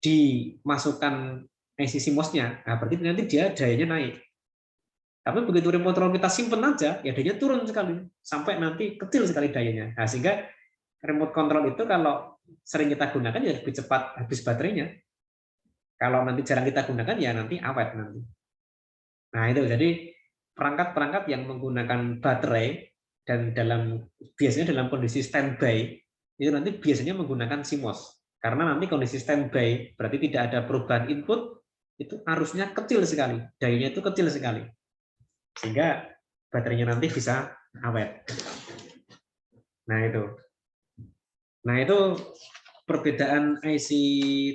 A: dimasukkan IC CMOS-nya. Nah, berarti nanti dia dayanya naik. Tapi begitu remote control kita simpen aja, ya dayanya turun sekali, sampai nanti kecil sekali dayanya. Nah, sehingga remote control itu kalau sering kita gunakan ya lebih cepat habis baterainya. Kalau nanti jarang kita gunakan ya nanti awet nanti. Nah, itu jadi perangkat-perangkat yang menggunakan baterai dan biasanya dalam kondisi standby itu nanti biasanya menggunakan CMOS. Karena nanti kondisi standby berarti tidak ada perubahan input, itu arusnya kecil sekali, dayanya itu kecil sekali, sehingga baterainya nanti bisa awet. Nah itu perbedaan IC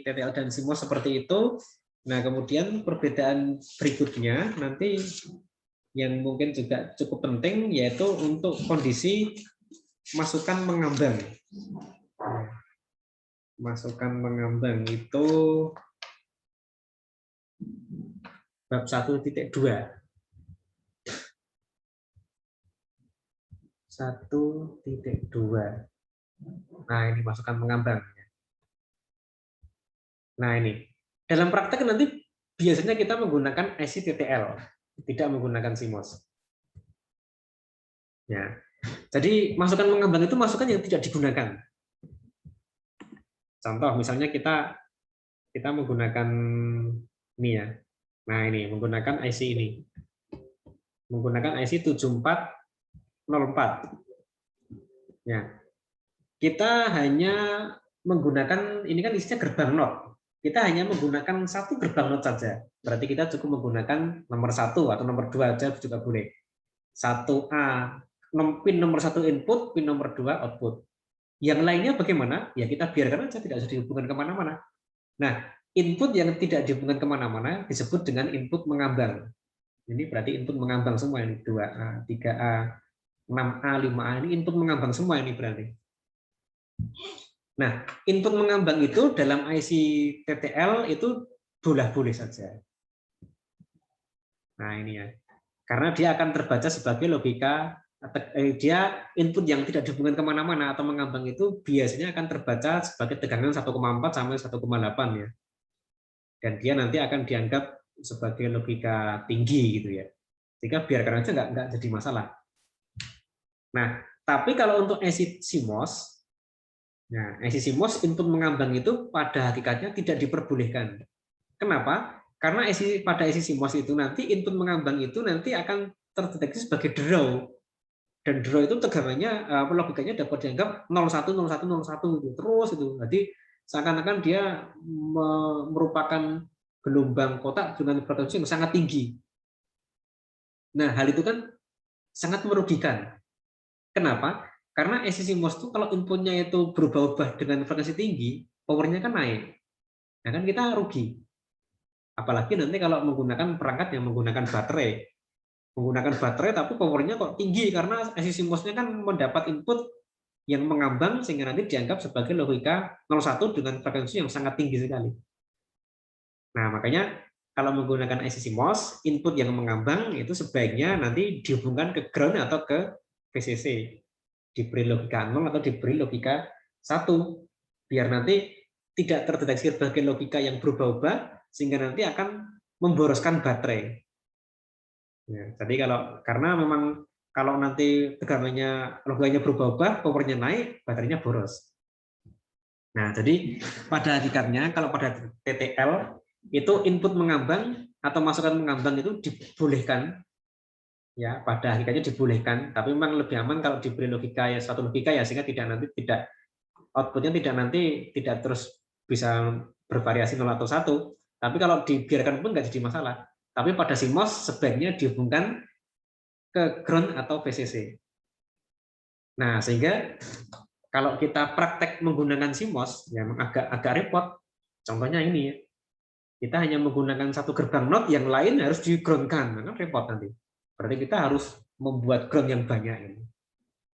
A: TTL dan CMOS seperti itu. Nah kemudian perbedaan berikutnya nanti yang mungkin juga cukup penting yaitu untuk kondisi masukan mengambang. Masukan mengambang itu bab 1.2. 1.2. Nah, ini masukan mengambang. Nah, ini. Dalam praktek nanti biasanya kita menggunakan IC TTL, tidak menggunakan CMOS. Ya. Jadi masukan mengambang itu masukan yang tidak digunakan. Contoh misalnya kita menggunakan ini ya. Nah, ini menggunakan IC ini. Menggunakan IC 7404. Ya. Kita hanya menggunakan, ini kan isinya gerbang NOT. Kita hanya menggunakan satu gerbang NOT saja. Berarti kita cukup menggunakan nomor 1 atau nomor 2 aja juga boleh. 1A, pin nomor 1 input, pin nomor 2 output. Yang lainnya bagaimana? Ya kita biarkan aja, tidak usah dihubungkan kemana-mana. Nah, input yang tidak dihubungkan kemana-mana disebut dengan input mengambang. Ini berarti input mengambang semua ini, 2A, 3A, 6A, 5A, ini input mengambang semua ini berarti. Nah, input mengambang itu dalam IC TTL itu boleh saja. Nah, ini ya. Karena dia akan terbaca sebagai logika, dia input yang tidak dihubungkan kemana-mana atau mengambang itu biasanya akan terbaca sebagai tegangan 1,4 sampai 1,8 ya. Dan dia nanti akan dianggap sebagai logika tinggi gitu ya. Sehingga biarkan aja nggak jadi masalah. Nah, tapi kalau untuk IC CMOS, nah, IC CMOS input mengambang itu pada hakikatnya tidak diperbolehkan. Kenapa? Karena pada IC CMOS itu nanti input mengambang itu nanti akan terdeteksi sebagai draw. Dan draw itu tegangannya, logikanya dapat dianggap 01, 01, 01 gitu. Terus itu. Jadi seakan-akan dia merupakan gelombang kotak dengan frekuensi yang sangat tinggi. Nah, hal itu kan sangat merugikan. Kenapa? Karena IC CMOS itu kalau inputnya itu berubah-ubah dengan frekuensi tinggi, powernya kan naik. Nah kan kita rugi. Apalagi nanti kalau menggunakan perangkat yang menggunakan baterai. Menggunakan baterai tapi powernya kok tinggi karena IC CMOS-nya kan mendapat input yang mengambang sehingga nanti dianggap sebagai logika 01 dengan frekuensi yang sangat tinggi sekali. Nah, makanya kalau menggunakan IC CMOS, input yang mengambang itu sebaiknya nanti dihubungkan ke ground atau ke VCC. Diberi logika 0 atau diberi logika 1. Biar nanti tidak terdeteksi sebagai logika yang berubah-ubah, sehingga nanti akan memboroskan baterai. Ya, jadi karena memang kalau nanti tegangannya, logikanya berubah-ubah, powernya naik, baterainya boros. Nah, jadi pada hakikatnya kalau pada TTL itu input mengambang atau masukan mengambang itu dibolehkan, ya pada hakikatnya dibolehkan, tapi memang lebih aman kalau diberi logika ya satu logika ya sehingga tidak outputnya tidak terus bisa bervariasi 0 atau 1. Tapi kalau dibiarkan pun nggak jadi masalah. Tapi pada CMOS sebaiknya dihubungkan ke ground atau VCC. Nah, sehingga kalau kita praktek menggunakan CMOS, ya agak repot. Contohnya ini ya, kita hanya menggunakan satu gerbang NOT, yang lain harus di-ground-kan, kan repot nanti. Berarti kita harus membuat ground yang banyak ini.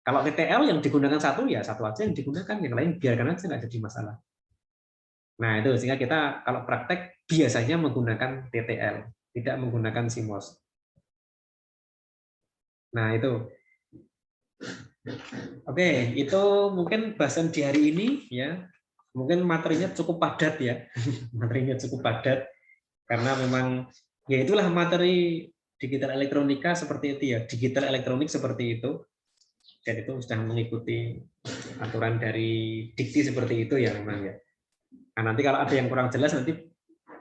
A: Kalau TTL yang digunakan satu, ya satu aja yang digunakan, yang lain biarkan aja, nggak jadi masalah. Nah, itu sehingga kita kalau praktek biasanya menggunakan TTL, tidak menggunakan CMOS. Nah, itu. Oke, itu mungkin bahasan di hari ini ya. Mungkin materinya cukup padat ya. Materinya cukup padat karena memang ya itulah materi digital elektronika seperti itu ya. Digital elektronik seperti itu. Dan itu sudah mengikuti aturan dari dikti seperti itu ya memang ya. Nah, nanti kalau ada yang kurang jelas nanti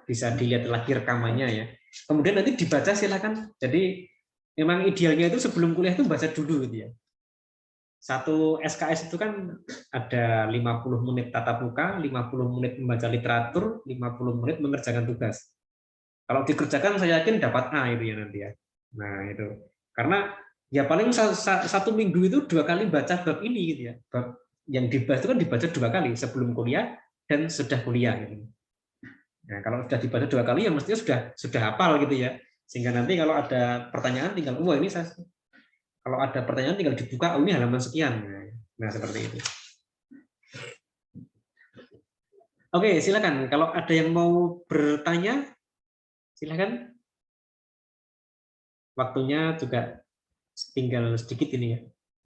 A: bisa dilihat lagi rekamannya ya. Kemudian nanti dibaca silakan. Jadi memang idealnya itu sebelum kuliah itu baca dulu gitu ya. Satu SKS itu kan ada 50 menit tatap muka, 50 menit membaca literatur, 50 menit mengerjakan tugas. Kalau dikerjakan saya yakin dapat A itu ya nanti ya. Nah itu karena ya paling satu minggu itu 2 kali baca bab ini gitu ya. Bab yang dibahas itu kan dibaca 2 kali sebelum kuliah dan sudah kuliah. Gitu. Nah, kalau sudah dibaca 2 kali ya mestinya sudah hafal gitu ya. Sehingga nanti kalau ada pertanyaan tinggal wah ini kalau ada pertanyaan tinggal dibuka ini halaman sekian. Nah seperti itu. Oke, silakan. Kalau ada yang mau bertanya, silakan. Waktunya juga tinggal sedikit ini ya.